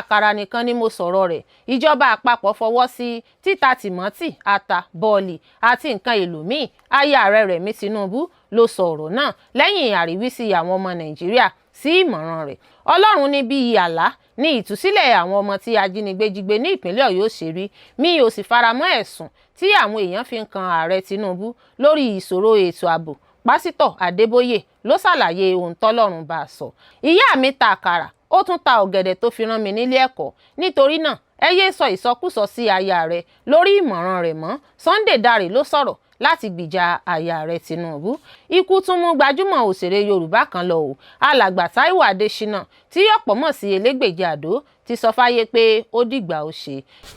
àkàrà nìkan ni mo sọ̀rọ̀ rẹ̀, ìjọba àpapọ̀ fọwọ́ sí títa tìmọ́tì, ata, bọ́ọ̀lì àti nǹkan èlò míì. Aya Aare Rẹ̀mí Tinubu ló sọ ọ̀rọ̀ náà lẹ́yìn àríwísí àwọn ọmọ Nàìjíríà sí ìmọ̀ràn rẹ̀. Ọlọ́run ní bí àlá ní ìtúsílẹ̀ àwọn ọmọ tí ajínigbé jí gbé ní ìpínlẹ̀ Ọ̀yọ́ ṣe rí, mi ò sì faramọ́ ẹ̀sùn tí àwọn èèyàn fi ń kan Ààrẹ Tinubu lórí ìṣòro ètò ààbò. Pásítọ̀ Adeboye ló ṣàlàyé ohun tọ́lọ́run bá a sọ. Ìyá mi ta àkàrà, ó tún ta ọ̀gẹ̀dẹ̀ tó fi rán mi nílé ẹ̀kọ́. Nítorí náà ẹ yéé sọ ìsọkúsọ sí Aya Aare lórí ìmọ̀ràn rẹ̀ mọ́. Sunday Dare ló sọ̀rọ̀ láti gbìjà Aya Aare Tinubu. Ikú tún mú gbajúmọ̀ òṣèré Yorùbá kan lọ o. Alàgbà Táíwò Adéṣínà tí ọ̀pọ̀ mọ̀ sí Elégbèje Àdó ti sọ fáyé pé ó dìgbà ó ṣe.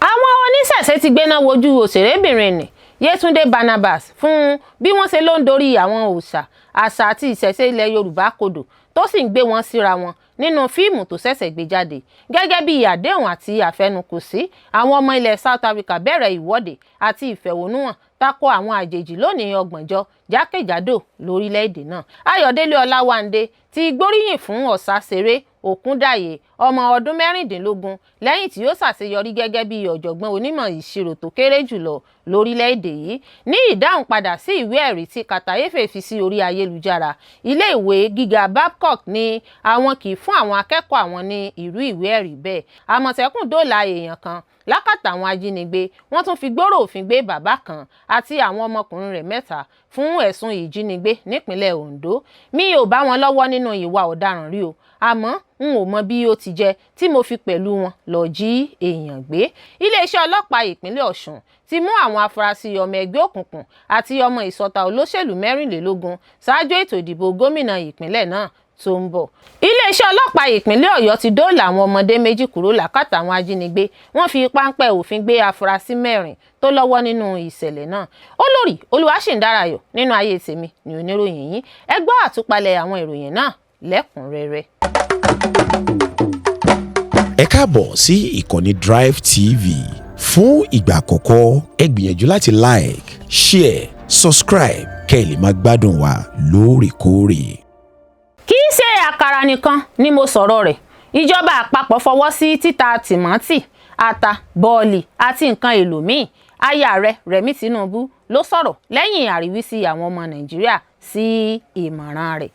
Àwọn oníṣẹ̀ṣe ti gbéná wojú òṣèrébìnrin nì Yetunde Barnabas fún bí wọ́n ṣe ló ń dorí àwọn òòṣà, àṣà àti ìṣẹ̀ṣe ilẹ̀ Yorùbá kodò tó sì ń gbé wọn síra wọn nínú fíìmù tó ṣẹ̀ṣẹ̀ gbé jáde. Gẹ́gẹ́ bí àdéhùn àti àfẹnukò sí, àwọn ọmọ ilẹ̀ South Africa bẹ̀rẹ̀ ìwọ́de àti ìfẹ̀hónúhàn tako àwọn àjèjì lónìí ọgbọ̀njọ́ jákèjádò lórílẹ̀‐èdè náà. Ayodele Olawande ti gbóríyìn fún Osasere Okundaye, ọmọ ọdún 16 lẹ́yìn tí ó ṣàṣeyọrí gẹ́gẹ́ bí ọ̀jọ̀gbọ́n onímọ̀ ìṣirò tó kéré jùlọ lórílẹ̀‐èdè yìí. Ní ìdáhùn padà sí ìwé ẹ̀rí tí Carter Efe fi sí orí ayélujára, ilé ìwé gíga Babcock ní àwọn kì í fún àwọn akẹ́kọ̀ọ́ àwọn ní irú ìwé ẹ̀rí bẹ́ẹ̀. Amotekun Doola Eeyan kan Lakata Awon Ajinigbe wọ́n tún fi gbòòrò òfin gbé bàbá kan àti àwọn ọmọkùnrin rẹ̀ mẹ́ta fún ẹ̀sùn ìjínigbé nípínlẹ̀ Ondo. Mi ò bá wọn lọ́wọ́ nínú ìwà ọ̀daràn rí o, àmọ́ n ò mọ bí ó ti jẹ́ tí mo fi pẹ̀lú wọn lọ jí èèyàn gbé. Iléeṣẹ́ ọlọ́pàá ìpínlẹ̀ Ọ̀ṣun ti mú àwọn afurasí ọmọ ẹgbẹ́ òkùnkùn àti ọmọ ìsọta olóṣèlú 24 ṣáájú ètò ìdìbò gómìnà ìpínlẹ̀ náà tó ń bọ̀. Iléeṣẹ́ ọlọ́pàá ìpínlẹ̀ Ọ̀yọ́ ti dóòlà àwọn ọmọdé méjì kúrò lákàtà àwọn ajínigbé. Wọ́n fi páńpẹ́ òfin gbé afurasí 4 tó lọ́wọ́ nínú ìṣẹ̀lẹ̀ náà. Olórí Olúwaṣìndáráyọ̀ nínú ayé tèmi ni oníròyìn yín. Ẹ gbọ́ àtúpalẹ̀ àwọn ìròyìn náà lẹ́kùnrẹ́rẹ́. Ẹ káàbọ̀ sí ìkànnì Drive TV. Fún ìgbà àkọ́kọ́, ẹ gbìyànjú láti like, share, subscribe kẹ́ ẹ lè máa gbádùn wa lóòrèkóòrè. Kì í ṣe àkàrà nìkan ni mo sọ̀rọ̀ rẹ̀. Ìjọba àpapọ̀ fọwọ́ sí títa tìmọ́tì, ata, bọ́ọ̀lì àti nǹkan èlò míì. Aya Aare Rẹ̀mí Tinubu ló sọ̀rọ̀ lẹ́yìn àríwísí àwọn ọmọ Nàìjíríà sí ìmọ̀ràn rẹ̀.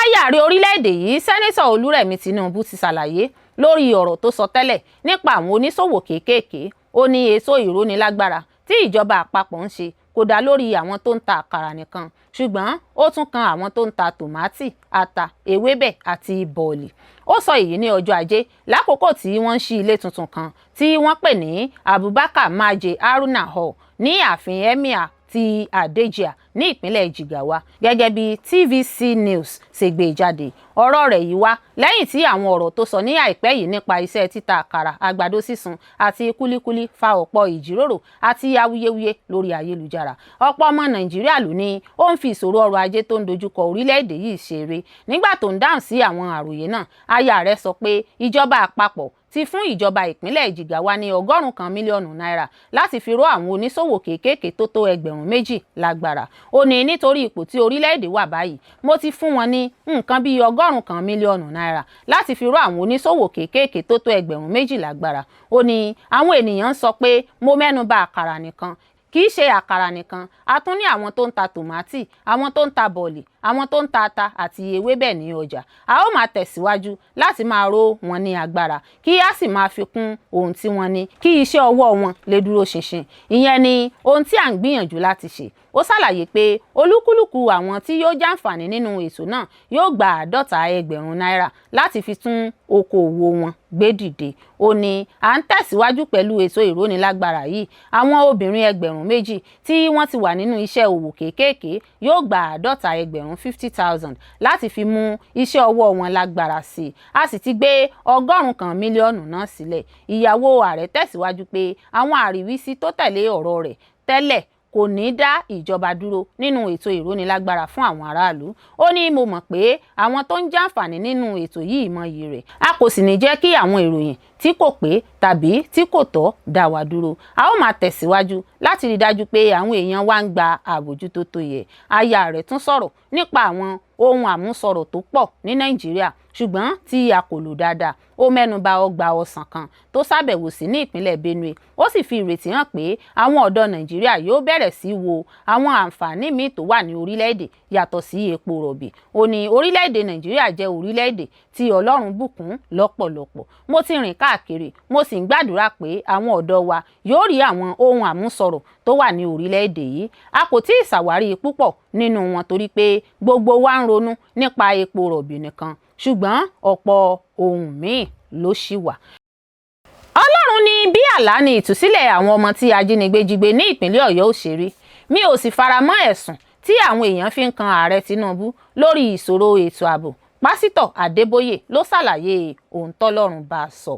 Aya Aare orílẹ̀-èdè yìí Sẹ́nẹ́tọ̀ Olúrẹ̀mí Tinubu ti ṣàlàyé lórí ọ̀rọ̀ tó sọ tẹ́lẹ̀ nípa àwọn oníṣòwò kéékèèké. Ó ní ètò ìrónilágbára tí ìjọba àpapọ̀ ń ṣe kò dá lórí àwọn tó ń ta àkàrà nìkan, ṣùgbọ́n ó tún kan àwọn tó ń ta tòmátì, ata, ewébẹ̀ àti bọ́ọ̀lì. Ó sọ èyí ní ọjọ́ Ajé lákòókò tí wọ́n ń ṣí ilé tuntun kan tí wọ́n pè ní Abubakar Maje Haruna Hall ní ààfin Emir ti Adejia ní ìpínlẹ̀ Jigawa. Gẹ́gẹ́ bí TVC News ṣe gbé jáde, ọ̀rọ̀ rẹ̀ yìí wá lẹ́yìn tí àwọn ọ̀rọ̀ tó sọ ní àìpẹ́ yìí nípa iṣẹ́ títa àkàrà, àgbàdo sísun àti kúlíkúlí fa ọ̀pọ̀ ìjíròrò àti awuyewuye lórí ayélujára. Ọ̀pọ̀ ọmọ Nàìjíríà ló ní ó ń fi ìṣòro ọrọ̀ ajé tó ń dojúkọ orílẹ̀-èdè yìí ṣeré. Nígbà tó ń dáhùn sí àwọn àròyé náà, Aya Aare sọ pé ìjọba àpapọ̀ ti fún ìjọba ìpínlẹ̀ Jigawa ní 100 mílíọ̀nù náírà láti fi ró àwọn oníṣòwò kéékèèké tó tó 2,000 lágbára. Ó ní nítorí ipò tí orílẹ̀-èdè wà báyìí, mo ti fún wọn ní nǹkan bíi 100 mílíọ̀nù náírà láti fi ró àwọn oníṣòwò kéékèèké tó tó 2,000 lágbára. Ó ní àwọn ènìyàn ń sọ pé mo mẹ́nu bà àkàrà nìkan. Kì í ṣe àkàrà nìkan, a tún ní àwọn tó ń ta tòmátì, àwọn tó ń ta bọ́ọ̀lì, àwọn tó ń ta ata àti ewébẹ̀ ní ọjà. A ó máa tẹ̀síwájú láti máa ró wọn ní agbára, kí a sì máa fi kún ohun tí wọ́n ní, kí iṣẹ́ ọwọ́ wọn lè dúró ṣinṣin. Ìyẹn ni ohun tí à ń gbìyànjú láti ṣe. Ó ṣàlàyé pé olúkúlùkù àwọn tí yóò jàǹfààní nínú ètò náà yóò gba 50,000 náírà láti fi tún okòòwò wọn gbé dìde. Ó ní à ń tẹ̀síwájú pẹ̀lú ètò ìrónilágbára yìí. Àwọn obìnrin 2,000 tí wọ́n ti wà nínú iṣẹ́ òwò kéékèèké yóò gba 50,000 láti fi mú iṣẹ́ ọwọ́ wọn lágbára sí i. A sì ti gbé 100 mílíọ̀nù náà sílẹ̀. Ìyàwó Ààrẹ tẹ̀síwájú pé àwọn àríwísí tó tẹ̀lé ọ̀rọ̀ rẹ̀ tẹ́lẹ̀ kò ní dá ìjọba dúró nínú ètò ìrónilágbára fún àwọn aráàlú. Ó ní mo mọ̀ pé àwọn tó ń jàǹfààní nínú ètò yìí mọyì rẹ̀. A kò sì ní jẹ́ kí àwọn ìròyìn tí kò pé tàbí tí kò tọ́ dá wa dúró. A ó máa tẹ̀síwájú láti rí dájú pé àwọn èèyàn wa ń gba àbójútó tó yẹ. Aya Aare tún sọ̀rọ̀ nípa àwọn ohun àmúṣọrọ̀ tó pọ̀ ní Nàìjíríà, ṣùgbọ́n tí a kò lò dáadáa. Ó mẹ́nuba ọgbà ọsàn kan tó ṣàbẹ̀wò sí ní ìpínlẹ̀ Benue. Ó sì fi ìrètí hàn pé àwọn ọ̀dọ́ Nàìjíríà yóò bẹ̀rẹ̀ sí wo àwọn àǹfààní míì tó wà ní orílẹ̀-èdè yàtọ̀ sí epo rọ̀bì. Ó ní orílẹ̀-èdè Nàìjíríà jẹ́ orílẹ̀-èdè tí Ọlọ́run bùkún lọ́pọ̀lọpọ̀. Mo ti rìn káàkiri, mo sì ń gbàdúrà pé àwọn ọ̀dọ́ wa yóò rí àwọn ohun àmúṣọrọ̀ tó wà ní orílẹ̀-èdè yìí. A kò tí ì ṣàwárí púpọ̀ nínú wọn torí pé gbogbo wa ń ronú nípa epo rọ̀bì nìkan, ṣùgbọ́n ọ̀pọ̀ ohun míì ló ṣì wà. Ọlọ́run ní bí àlá ni ìtúsílẹ̀ àwọn ọmọ tí ajínigbé jí gbé ní ìpínlẹ̀ Ọ̀yọ́ òṣèré. Mi ò sì faramọ́ ẹ̀sùn tí àwọn èèyàn fi ń kan Ààrẹ Tinubu lórí ìṣòro ètò ààbò. Pásítọ̀ Adeboye ló ṣàlàyé ohun tọ́lọ́run bá sọ.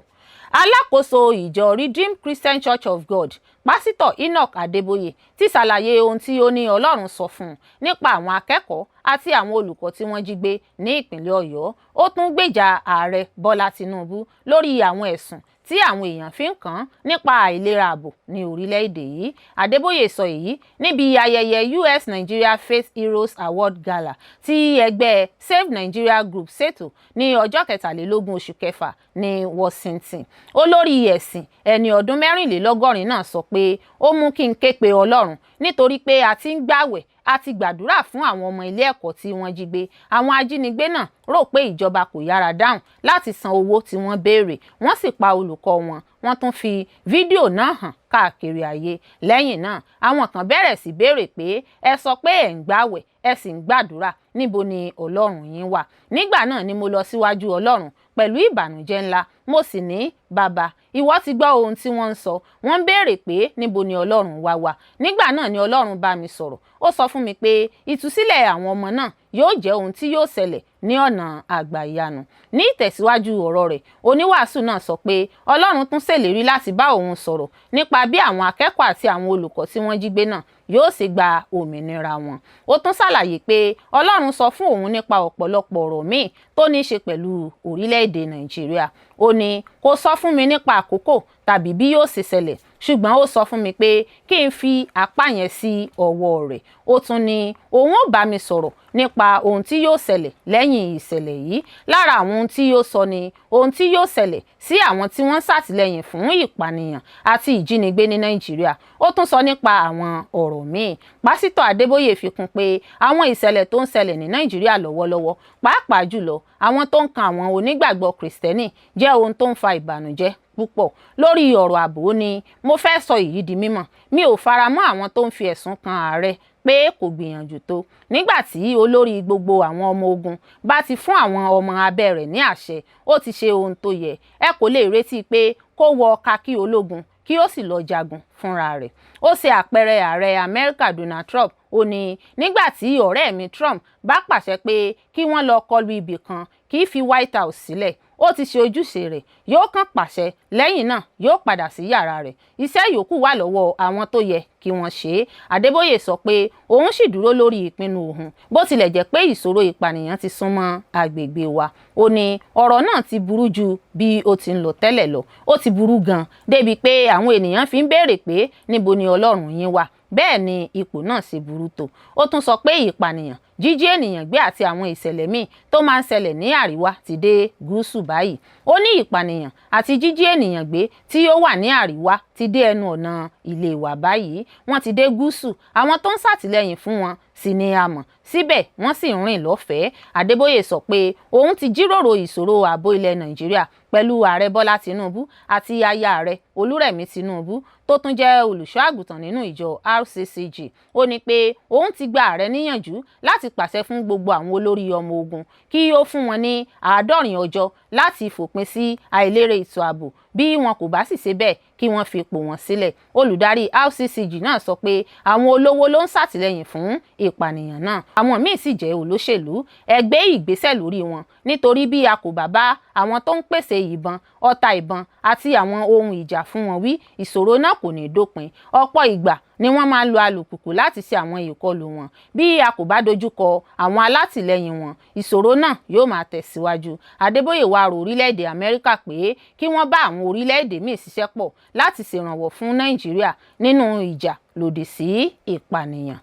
Alákòóso ìjọ Redeemed Christian Church of God, Pásítọ̀ Enoch Adeboye, ti ṣàlàyé ohun tí ó ní Ọlọ́run sọ fún un nípa àwọn akẹ́kọ̀ọ́ àti àwọn olùkọ́ tí wọ́n jí gbé ní ìpínlẹ̀ Ọ̀yọ́. Ó tún gbèjà Ààrẹ Bọ́lá Tinubu lórí àwọn ẹ̀sùn tí àwọn èèyàn fi ń kàn án nípa àìlera ààbò ní orílẹ̀-èdè yìí. Adébóyè sọ èyí níbi ayẹyẹ US Nigeria Faith Heroes Award Gala tí ẹgbẹ́ Save Nigeria Group ṣètò ní ọjọ́ 23 oṣù kẹfà ní Washington. Olórí ẹ̀sìn ẹni ọdún 84 náà sọ pé ó mú kí n ké pe Ọlọ́run nítorí pé a ti ń gbààwẹ̀ a ti gbàdúrà fún àwọn ọmọ ilé ẹ̀kọ́ tí wọ́n jí gbé. Àwọn ajínigbé náà rò pé ìjọba kò yára dáhùn láti san owó tí wọ́n béèrè, wọ́n sì pa olùkọ́ wọn. Wọ́n tún fi fídíò náà hàn káàkiri ayé. Lẹ́yìn náà, àwọn kan bẹ̀rẹ̀ sí béèrè pé ẹ sọ pé ẹ̀ ń gbààwẹ̀ ẹ sì ń gbàdúrà, níbo ni Ọlọ́run yín wà? Nígbà náà ni mo lọ síwájú Ọlọ́run pẹ̀lú ìbànújẹ́ ńlá. Mo sì ní, bàbá, ìwọ ti gbọ́ ohun tí wọ́n ń sọ. Wọ́n ń béèrè pé níbo ni Ọlọ́run wa wà. Nígbà náà ni Ọlọ́run bá mi sọ̀rọ̀. Ó sọ fún mi pé ìtúsílẹ̀ àwọn ọmọ náà yóò jẹ́ ohun tí yóò ṣẹlẹ̀ ní ọ̀nà àgbàyanu. Ní ìtẹ̀síwájú ọ̀rọ̀ rẹ̀, oníwàásù náà sọ pé Ọlọ́run tún ṣèlérí láti bá òun sọ̀rọ̀ nípa bí àwọn akẹ́kọ̀ọ́ àti àwọn olùkọ́ tí wọ́n jí gbé náà yóò sì gba òmìnira wọn. Ó tún ṣàlàyé pé Ọlọ́run sọ fún òun nípa ọ̀pọ̀lọpọ̀ ọ̀rọ̀ míì tó ní í ṣe pẹ̀lú orílẹ̀-èdè Nàìjíríà. Ó ní kò sọ fún mi nípa àkókò tàbí bí yóò ṣe ṣẹlẹ̀, ṣùgbọ́n ó sọ fún mi pé kí n fi apá yẹn sí ọwọ́ rẹ̀. Ó tún ní òun ò bá mi sọ̀rọ̀ nípa ohun tí yóò ṣẹlẹ̀ lẹ́yìn ìṣẹ̀lẹ̀ yìí. Lára àwọn ohun tí yóò sọ ni ohun tí yóò ṣẹlẹ̀ sí àwọn tí wọ́n ṣàtìlẹ́yìn fún ìpànìyàn àti ìjínigbé ní Nàìjíríà. Ó tún sọ nípa àwọn ọ̀rọ̀ míì. Pásítọ̀ Adébóyè fi kún pé àwọn ìṣẹ̀lẹ̀ tó ń ṣẹlẹ̀ ní Nàìjíríà lọ́wọ́lọ́wọ́, pàápàá jùlọ àwọn tó ń kan àwọn onígbàgbọ́ Kristẹni, jẹ́ ohun tó ń fa ìbànújẹ́ púpọ̀. Lórí ọ̀rọ̀ ààbò ni mo fẹ́ sọ èyí di mímọ̀. Mi ò faramọ́ àwọn tó ń fi ẹ̀sùn kan ààrẹ pé kò gbìyànjú tó. Nígbà tí olórí gbogbo àwọn ọmọ ogun bá ti fún àwọn ọmọ abẹ́ rẹ̀ ní àṣẹ, ó ti ṣe ohun tó yẹ. Ẹ kò lè retí pé kó wọ kakí ológun kí ó sì lọ jagun fúnra rẹ̀. Ó ṣe àpẹẹrẹ ààrẹ Amẹ́ríkà Donald Trump. Ó ní nígbà tí ọ̀rẹ́ mi Trump bá pàṣẹ pé kí wọ́n lọ kọlu ibì kan, kì í fi White House sílẹ̀. Ó ti ṣe ojúṣe rẹ̀, yóò kàn pàṣẹ, lẹ́yìn náà yóò padà sí yàrá rẹ̀. Iṣẹ́ yòókù wà lọ́wọ́ àwọn tó yẹ kí wọ́n ṣe é. Adébóyè sọ pé òun sì dúró lórí ìpinnu òun bó tilẹ̀ jẹ́ pé ìṣòro ìpànìyàn ti súnmọ́ agbègbè wa. Ó ní ọ̀rọ̀ náà ti burú ju bí ó ti ń lọ tẹ́lẹ̀ lọ. Ó ti burú gan débi pé àwọn ènìyàn fi ń béèrè pé níbo ni Ọlọ́run yín wà? Bẹ́ẹ̀ ni ipò náà ṣe burú tó. Ó tún sọ pé ìpànìyàn, jíjí ènìyàn gbé àti àwọn ìṣẹ̀lẹ̀ míì tó máa ń ṣẹlẹ̀ ní àríwá ti dé gúúsù báyìí. Ó ní ìpànìyàn àti jíjí ènìyàn gbé tí ó wà ní àríwá ti dé ẹnu ọ̀nà ilé wa báyìí. Wọ́n ti dé gúúsù, àwọn tó ń ṣàtìlẹ́yìn fún wọn sì ni a mọ̀. Síbẹ̀ wọ́n sì ń rìn lọ́fẹ̀ẹ́. Adébóyè sọ pé òun ti jíròrò ìṣòro ààbò ilẹ̀ Nàìjíríà pẹ̀lú Ààrẹ Bọ́lá Tinubu àti aya Ààrẹ Olúrẹ̀mí Tinubu tó tún jẹ́ olùṣọ́ àgùntàn nínú ìjọ RCCG. Ó ní pé òun ti gba ààrẹ níyànjú láti pàṣẹ fún gbogbo àwọn olórí ọmọ ogun kí ó fún wọn ní 90 ọjọ́ láti fòpin sí àìlérè ètò ààbò. Bí wọn kò bá sì ṣe bẹ́ẹ̀, kí wọ́n fi ipò wọn sílẹ̀. Olùdarí RCCG náà sọ pé àwọn olówó ló ń ṣàtìlẹ́yìn fún ìpànìyàn náà. Àwọn míì sì jẹ́ olóṣèlú. Ẹ gbé ìgbésẹ̀ lórí wọn, nítorí bí a kò bá bá àwọn tó ń pèsè ìbọn, ọta ìbọn àti àwọn ohun ìjà fún wọn wí, ìṣòro náà kò ní dópin. Ọ̀pọ̀ ìgbà ni wọ́n máa ń lo alùpùpù láti ṣe àwọn ìkọlù wọn. Bí a kò bá dojúkọ àwọn alátìlẹ́yìn wọn, ìṣòro náà yóò máa tẹ̀síwájú. Adébóyè wá rọ̀ orílẹ̀-èdè Amẹ́ríkà pé kí wọ́n bá àwọn orílẹ̀-èdè míì ṣiṣẹ́ pọ̀ láti ṣèrànwọ́ fún Nàìjíríà nínú ìjà lòdì sí ìpànìyàn.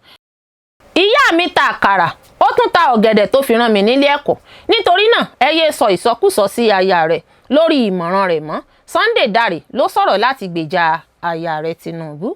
Ìyá mi ta àkàrà, ó tún ta ọ̀gẹ̀dẹ̀ tó fi rán mi nílé ẹ̀kọ́ nítorí náà ẹ yéé sọ ìsọkúsọ sí aya rẹ̀ lórí ìmọ̀ràn rẹ̀ mọ́. Sunday Dare ló sọ̀rọ̀ láti gbèjà Aya Aare Tinubu.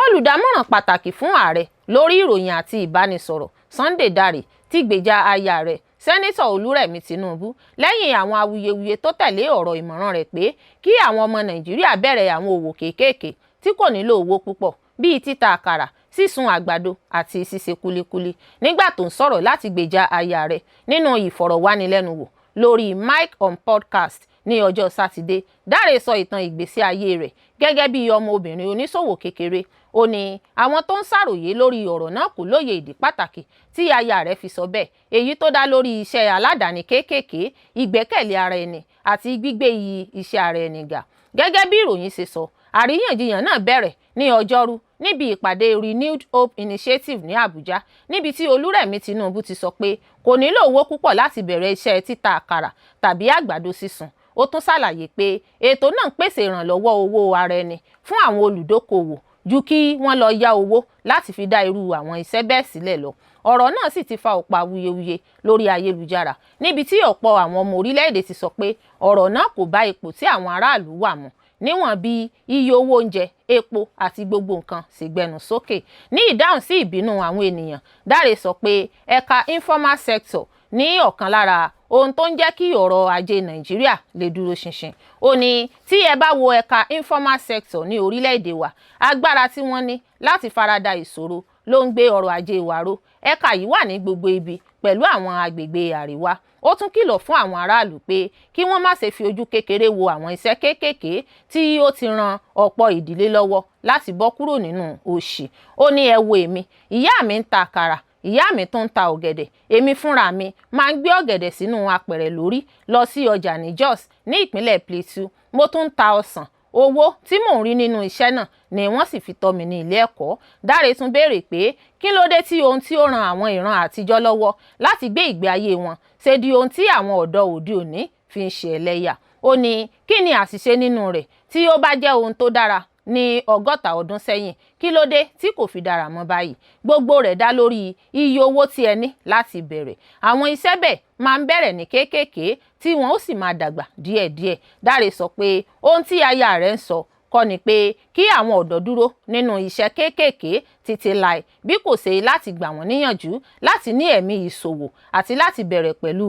Olùdámọ̀ràn pàtàkì fún ààrẹ lórí ìròyìn àti ìbánisọ̀rọ̀ Sunday Dare ti gbèjà aya rẹ̀ sẹ́nítọ̀ Olúrẹ̀mí Tinubu lẹ́yìn àwọn awuyewuye tó tẹ̀lé ọ̀rọ̀ ìmọ̀ràn rẹ̀ pé kí àwọn ọmọ Nàìjíríà bẹ̀rẹ̀ àwọn òwò kéékèèké tí kò nílò owó púpọ̀ bíi títa àkàrà, sísun àgbàdo àti ṣíṣe kúlíkúlí. Nígbà tó ń sọ̀rọ̀ láti gbèjà aya rẹ̀ nínú ìfọ̀rọ̀wánilẹ́nuwò lórí Mike on Podcast ní ọjọ́ Sátidé, Dare sọ ìtàn ìgbésí ayé rẹ̀ gẹ́gẹ́ bí ọmọ obìnrin oníṣòwò kékeré. Ó ní àwọn tó ń ṣàròyé lórí ọ̀rọ̀ náà kò lóye ìdí pàtàkì tí aya rẹ̀ fi sọ bẹ́ẹ̀, èyí tó dá lórí iṣẹ́ aládàáni kéékèèké, ìgbẹ́kẹ̀lé ara ẹni àti gbígbé iyì iṣẹ́ ara ẹni ga. Gẹ́gẹ́ bí ìròyìn ṣe sọ, àríyànjiyàn náà bẹ̀rẹ̀ ní ọjọ́rú níbi ìpàdé Renewed Hope Initiative ní Àbújá, níbi tí Olúrẹ̀mí Tinubu ti sọ pé kò nílò owó púpọ̀ láti bẹ̀rẹ̀ iṣẹ́ títa àkàrà tàbí àgbàdo sísun. Ó tún ṣàlàyé pé ètò náà ń pèsè ìrànlọ́wọ́ owó ara ẹni fún àwọn olùdókòwò ju kí wọ́n lọ yá owó láti fi dá irú àwọn iṣẹ́ bẹ́ẹ̀ sílẹ̀ lọ. Ọ̀rọ̀ náà sì ti fa ọ̀pọ̀ awuyewuye lórí ayélujára, níbi tí ọ̀pọ̀ àwọn ọmọ orílẹ̀-èdè ti sọ pé ọ̀rọ̀ náà kò bá ipò tí àwọn aráàlú wà mu, níwọ̀n bí iye owó oúnjẹ, epo àti gbogbo nǹkan sì gbẹnu sókè. Ní ìdáhùn sí ìbínú àwọn ènìyàn, Dare sọ pé ẹ̀ka informal sector ní ọ̀kan lára ohun tó ń jẹ́ kí ọrọ̀ ajé Nàìjíríà lè dúró ṣinṣin. Ó ní tí ẹ bá wo ẹ̀ka informal sector ní orílẹ̀-èdè wa, agbára tí wọ́n ní láti farada ìṣòro ló ń gbé ọrọ̀ ajé wa ró. Ẹ̀ka yìí wà ní gbogbo ibi pẹ̀lú àwọn agbègbè àríwá. Ó tún kìlọ̀ fún àwọn aráàlú pé kí wọ́n má ṣe fi ojú kékeré wo àwọn iṣẹ́ kéékèèké tí ó ti ran ọ̀pọ̀ ìdílé lọ́wọ́ láti bọ́ kúrò nínú òṣì. Ó ní ẹ wo èmi, ìyá mi ń ta àkàrà, ìyá mi tó ń ta ọ̀gẹ̀dẹ̀, èmi fúnra mi máa ń gbé ọ̀gẹ̀dẹ̀ sínú apẹ̀rẹ̀ lórí lọ sí ọjà ní Jos ní ìpínlẹ̀ Plateau. Mo tún ń ta ọsàn. Owó tí mò ń rí nínú iṣẹ́ náà ni wọ́n sì fi tọ́ mi ní ilé ẹ̀kọ́. Dare tún béèrè pé kí ló dé tí ohun tí ó ran àwọn ìran àtijọ́ lọ́wọ́ láti gbé ìgbé ayé wọn ṣe di ohun tí àwọn ọ̀dọ́ òde òní fi ń ṣe ẹlẹ́yà. Ó ní kí ni àṣìṣe nínú rẹ̀ tí ó bá jẹ́ ohun tó dára ní 60 ọdún sẹ́yìn, kí ló dé tí kò fi dára mọ́ báyìí? Gbogbo rẹ̀ dá lórí iye owó tí ẹ ní láti bẹ̀rẹ̀. Àwọn iṣẹ́ bẹ́ẹ̀ máa ń bẹ̀rẹ̀ ní kéékèèké tí wọ́n ó sì máa dàgbà díẹ̀díẹ̀. Dare sọ pé ohun tí aya rẹ̀ ń sọ kọ́ ni pé kí àwọn ọ̀dọ́ dúró nínú iṣẹ́ kéékèèké títí láì, bí kò ṣe láti gbà wọ́n níyànjú láti ní ẹ̀mí ìṣòwò àti láti bẹ̀rẹ̀ pẹ̀lú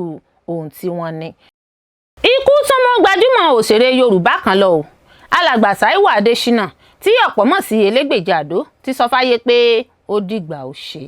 ohun tí wọ́n ní. Ikú tún mú gbajúmọ̀ òṣèré Yorùbá kan lọ o. Alàgbà Taiwo Adéṣínà tí ọ̀pọ̀ mọ̀ sí Elégbèjì Àdó ti sọ fáyé pé ó dìgbà ó ṣe.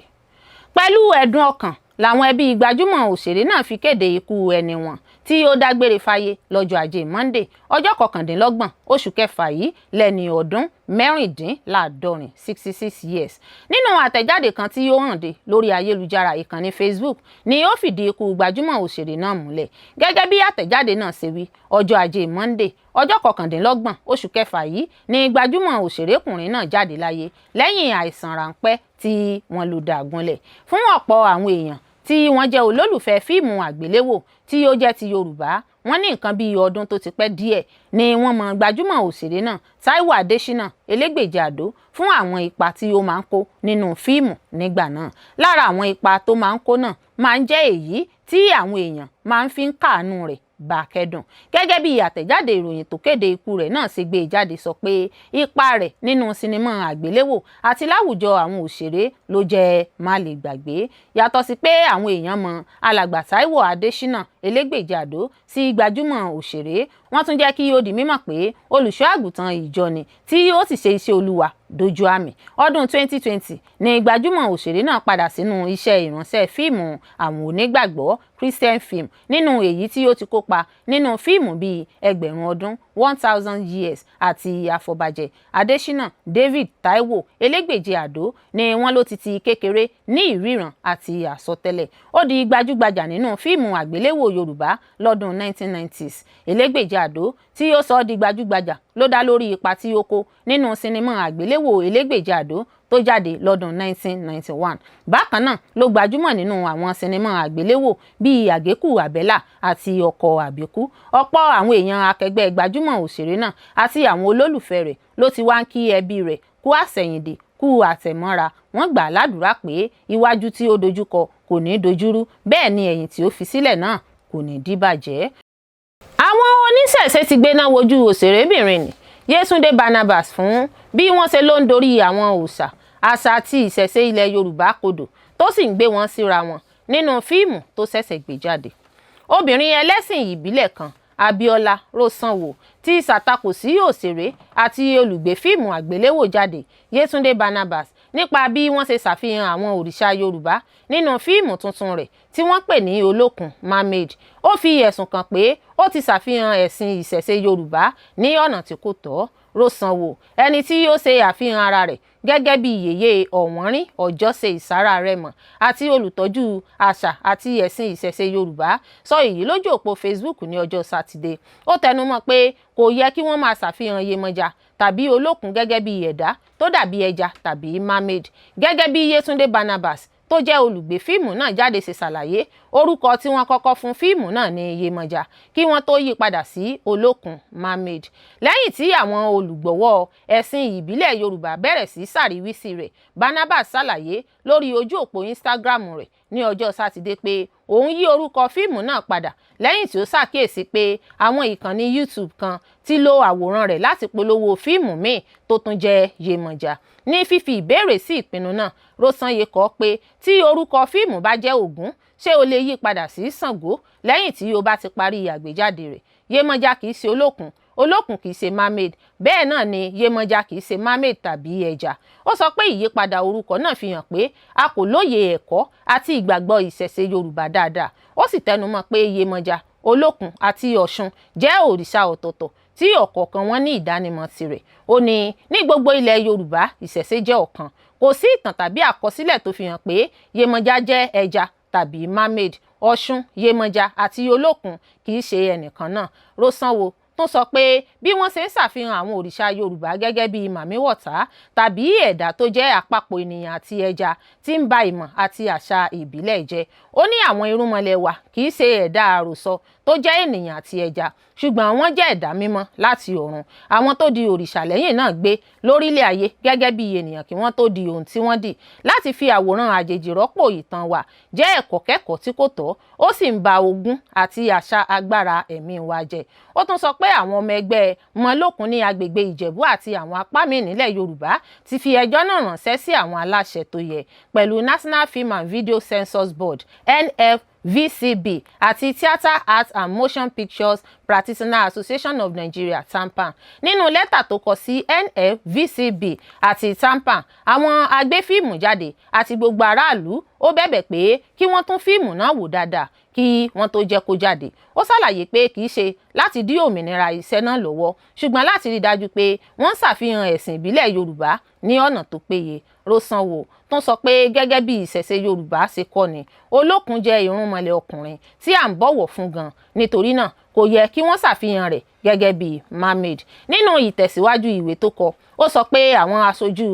Pẹ̀lú ẹ̀dùn ọkàn làwọn ẹbí gbajúmọ̀ òṣèré náà fi kéde ikú ẹni wọn tí ó dágbére fáyé lọ́jọ́ Ajé Monday ọjọ́ 29 oṣù kẹfà yìí lẹ́ni ọdún 76 66 years. Nínú àtẹ̀jáde kan tí ó hàn dé lórí ayélujára ìkànnì Facebook ni ó fìdí ikú gbajúmọ̀ òṣèré náà múlẹ̀. Gẹ́gẹ́ bí àtẹ̀jáde náà ṣe wí, ọjọ́ Ajé Monday ọjọ́ 29 oṣù kẹfà yìí ni gbajúmọ̀ òṣèrékùnrin náà jáde láyé lẹ́yìn àìsàn ráńpẹ́ tí wọ́n lò dàgúnlẹ̀. Fún ọ̀pọ̀ àwọn èèyàn tí wọ́n jẹ́ olólùfẹ́ fíìmù àgbéléwò tí ó jẹ́ ti Yorùbá, wọ́n ní nǹkan bíi ọdún tó ti pẹ́ díẹ̀ ni wọ́n mọ gbajúmọ̀ òṣèré náà Taiwo Adéṣínà Elégbèjì Àdó fún àwọn ipa tí ó máa ń kó nínú fíìmù nígbà náà. Lára àwọn ipa tó máa ń kó náà máa ń jẹ́ èyí tí àwọn èèyàn máa ń fi ń káàánú rẹ̀ bá kẹ́dùn. Gẹ́gẹ́ bí àtẹ̀jáde ìròyìn tó kéde ikú rẹ̀ náà ṣe gbé jáde sọ pé ipa rẹ̀ nínú sinimá àgbéléwò àti láwùjọ àwọn òṣèré ló jẹ́ má lè gbàgbé. Yàtọ̀ sí pé àwọn èèyàn mọ alàgbà Taiwo Adéṣínà Elégbèjì Àdó sí gbajúmọ̀ òṣèré, wọ́n tún jẹ́ kí ó di mímọ̀ pé olùṣọ́ àgùntàn ìjọ ni tí ó sì ṣe iṣẹ́ Olúwa dojú àmì. Ọdún 2020 ni gbajúmọ̀ òṣèré náà padà sínú iṣẹ́ ìránṣẹ́ fíìmù Àwọn Onígbàgbọ́ Christian film, nínú èyí tí ó ti kópa nínú fíìmù bíi Ẹgbẹ̀rún ọdún 1000 years àti Àfọ̀bàjẹ́. Adéṣínà David Taiwo Elégbèjì Àdó ni wọ́n ló ti kékeré ní ìríran àti àsọtẹ́lẹ̀. Ó di gbajúgbajà nínú fíìmù àgbéléwò Yorùbá lọ́dún 1990s. Elégbèjì Àdó tí ó sọ di gbajúgbajà ló dá lórí ipa tí ó kó nínú sinimá àgbéléwò Elégbèjì Àdó tó jáde lọ́dún 1991. Bákan náà ló gbajúmọ̀ nínú àwọn sinimá àgbéléwò bíi Àgékù Àbẹ́là àti Ọkọ̀ Àbíkú. Ọ̀pọ̀ àwọn èèyàn akẹgbẹ́ gbajúmọ̀ òṣèré náà àti àwọn olólùfẹ́ rẹ̀ ló ti wá ń kí ẹbí rẹ̀ kú àsẹ̀yìndè kú àtẹ̀mọ́ra. Wọ́n gbà ládùúrà pé iwájú tí ó dojúkọ kò kò ní dojúrú, bẹ́ẹ̀ ni ẹ̀yìn tí ó fi sílẹ̀ náà kò ní díbàjẹ́. Àwọn oníṣẹ̀ṣe ti gbéná wojú òṣèrébìnrin ni Yetunde Barnabas fún bí wọ́n ṣe ló ń dorí àwọn òòṣà, àṣà àti ìṣẹ̀ṣe ilẹ̀ Yorùbá kodò tó sì ń gbé wọn síra wọn nínú fíìmù tó ṣẹ̀ṣẹ̀ gbé jáde. Obìnrin ẹlẹ́sìn ìbílẹ̀ kan, Abíọ́lá Rósànwò, ti ṣàtakò sí òṣèré àti olùgbé fíìmù àgbéléwò jáde Yetunde Barnabas nípa bí wọ́n ṣe ṣàfihàn àwọn òrìṣà Yorùbá nínú fíìmù tuntun rẹ̀ tí wọ́n pè ní Olókun Mermaid. Ó fi ẹ̀sùn kàn pé ó ti ṣàfihàn ẹ̀sìn ìṣẹ̀ṣe Yorùbá ní ọ̀nà tí kò tọ́. Rósànwò, ẹni tí ó ṣe àfihàn ara rẹ̀ gẹ́gẹ́ bí yèyé ọ̀wọ́nrín ọ̀jọ́ṣe ìsára Rẹ́mọ àti olùtọ́jú àṣà àti ẹ̀sìn ìṣẹ̀ṣe Yorùbá, sọ èyí lójú òpó Facebook ní ọjọ́ Sátidé. Ó tẹnumọ́ pé kò yẹ kí wọ́n máa ṣàfihàn Yemọja tàbí Olókun gẹ́gẹ́ bí ẹ̀dá tó dàbí ẹja tàbí mermaid. Gẹ́gẹ́ bí Yetunde Barnabas tó jẹ́ olùgbé fíìmù náà jáde ṣe ṣàlàyé, orúkọ tí wọ́n kọ́kọ́ fún fíìmù náà ní Yemọja kí wọ́n tó yí padà sí Olókun Mermaid. Lẹ́yìn tí àwọn olùgbọ̀wọ́ ẹ̀sìn ìbílẹ̀ Yorùbá bẹ̀rẹ̀ sí ṣàríwísí rẹ̀, Barnabas ṣàlàyé lórí ojú òpó Instagram rẹ̀ ní ọjọ́ Sátidé pé òun yí orúkọ fíìmù náà padà lẹ́yìn tí ó ṣàkíyèsí pé àwọn ìkànnì YouTube kan ti lo àwòrán rẹ̀ láti polówó fíìmù míì tó tún jẹ́ Yemọja. Ní fífi ìbéèrè sí ìpinnu náà, Rósànwò kọ pé tí orúkọ fíìmù bá jẹ́ Ògún, ṣé o lè yí padà sí Ṣàngó lẹ́yìn tí o bá ti parí àgbéjáde rẹ̀? Yemọja kìí ṣe Olókun, Olókun kìí ṣe mermaid, bẹ́ẹ̀ náà ni Yemọja kìí ṣe mermaid tàbí ẹja. Ó sọ pé ìyípadà orúkọ náà fi hàn pé a kò lóye ẹ̀kọ́ àti ìgbàgbọ́ ìṣẹ̀ṣe Yorùbá dáadáa. Ó sì tẹnumọ́ pé Yemọja, Olókun àti Ọ̀ṣun jẹ́ òrìṣà ọ̀tọ̀ọ̀tọ̀ tí ọ̀kọ̀ọ̀kan wọn ní ìdánimọ̀ tirẹ̀. Ó ní gbogbo ilẹ̀ Yorùbá ìṣẹ̀ṣe jẹ́ ọ̀kan. Kò sí ìtàn tàbí àkọsílẹ̀ tó fi hàn pé Yemọja jẹ́ ẹja tàbí mermaid. Ọ̀ṣun, Yemọja àti Olókun kì í ṣe ẹnìkan náà. Rósànwò tún sọ pé bí wọ́n ṣe ń ṣàfihàn àwọn òrìṣà Yorùbá gẹ́gẹ́ bí màmíwọ̀tá tàbí ẹ̀dá tó jẹ́ àpapọ̀ ènìyàn àti ẹja tí ń ba ìmọ̀ àti àṣà ìbílẹ̀ jẹ́. Ó ní àwọn irúnmọlẹ̀ wa kì í ṣe ẹ̀dá àròsọ tó jẹ́ ènìyàn àti ẹja, ṣùgbọ́n wọ́n jẹ́ ẹ̀dá mímọ́ láti ọ̀run. Àwọn tó di òrìṣà lẹ́yìn náà gbé lórílẹ̀ ayé gẹ́gẹ́ bí ènìyàn kí wọ́n tó di ohun tí wọ́n dì. Láti fi àwòrán àjèjì rọ́pò ìtàn wa jẹ́ ẹ̀kọ́ kẹ́kọ̀ọ́ tí kò tọ́, ó sì ń ba ogún àti àṣà agbára ẹ̀mí wa jẹ́. Ó tún sọ pé àwọn ọmọ ẹgbẹ́ Mọ̀lókun ní agbègbè Ìjẹ̀bú àti àwọn apá míì nílẹ̀ Yorùbá ti fi ẹjọ́ náà ránṣẹ́ sí àwọn aláṣẹ tó yẹ pẹ̀lú National Film and Video Censors Board NFVCB àti Theatre Arts and Motion Pictures Practitioners Association of Nigeria TAMPAN. Nínú lẹ́tà tó kọ sí NFVCB àti TAMPAN, àwọn agbéfíìmù jáde àti gbogbo aráàlú ó bẹ̀bẹ̀ pé kí wọ́n tún fíìmù náà wò dáadáa kí wọ́n tó jẹ́ kó jáde. Ó ṣàlàyé pé kì í ṣe láti dí òmìnira iṣẹ́ náà lọ́wọ́, ṣùgbọ́n láti rí dájú pé wọ́n ṣàfihàn ẹ̀sìn ìbílẹ̀ Yorùbá ní ọ̀nà tó péye. Rósànwò tún sọ pé gẹ́gẹ́ bí ìṣẹ̀ṣe Yorùbá ṣe kọ́ ni, Olókun jẹ́ irúnmọlẹ̀ ọkùnrin tí à ń bọ̀wọ̀ fún gan, nítorí náà kò yẹ kí wọ́n ṣàfihàn rẹ̀ gẹ́gẹ́ bí mermaid. Nínú ìtẹ̀síwájú ìwé tó kọ, ó sọ pé àwọn aṣojú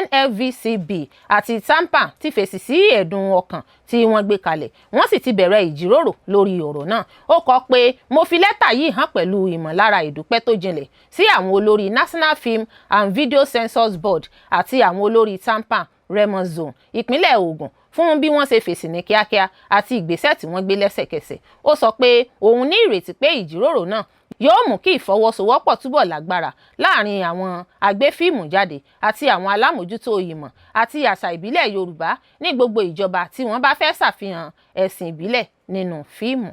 NFVCB àti TAMPAN ti fèsì sí ẹ̀dùn ọkàn tí wọ́n gbé kalẹ̀, wọ́n sì ti bẹ̀rẹ̀ ìjíròrò lórí ọ̀rọ̀ náà. Ó kọ pé mo fi lẹ́tà yìí hàn pẹ̀lú ìmọ̀lára ìdúpẹ́ tó jinlẹ̀ sí àwọn olórí National Film and Video Censors Board àti àwọn olórí TAMPAN Remo Zone ìpínlẹ̀ Ògùn fún bí wọ́n ṣe fèsì ní kíákíá àti ìgbésẹ̀ tí wọ́n gbé lẹ́sẹ̀kẹsẹ̀. Ó sọ pé òun ní ìrètí pé ìjíròrò náà yóò mú kí ìfọwọ́sowọ́pọ̀ túbọ̀ lágbára láàrin àwọn agbéfíìmù jáde àti àwọn alámòjútó ìmọ̀ àti àṣà ìbílẹ̀ Yorùbá ní gbogbo ìjọba tí wọ́n bá fẹ́ ṣàfihàn ẹ̀sìn ìbílẹ̀ nínú fíìmù.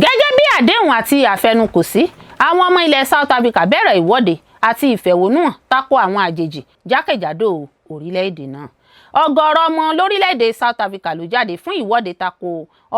Gẹ́gẹ́ bí àdéhùn àti àfẹnukò sí, àwọn ọmọ ilẹ̀ South Africa bẹ̀rẹ̀ ìwọ́de àti ìfẹ̀hónúhàn tako àwọn àjèjì jákèjádò orílẹ̀-èdè náà. Ọ̀gọ̀rọ̀ ọmọ lórílẹ̀-èdè South Africa ló jáde fún ìwọ́de tako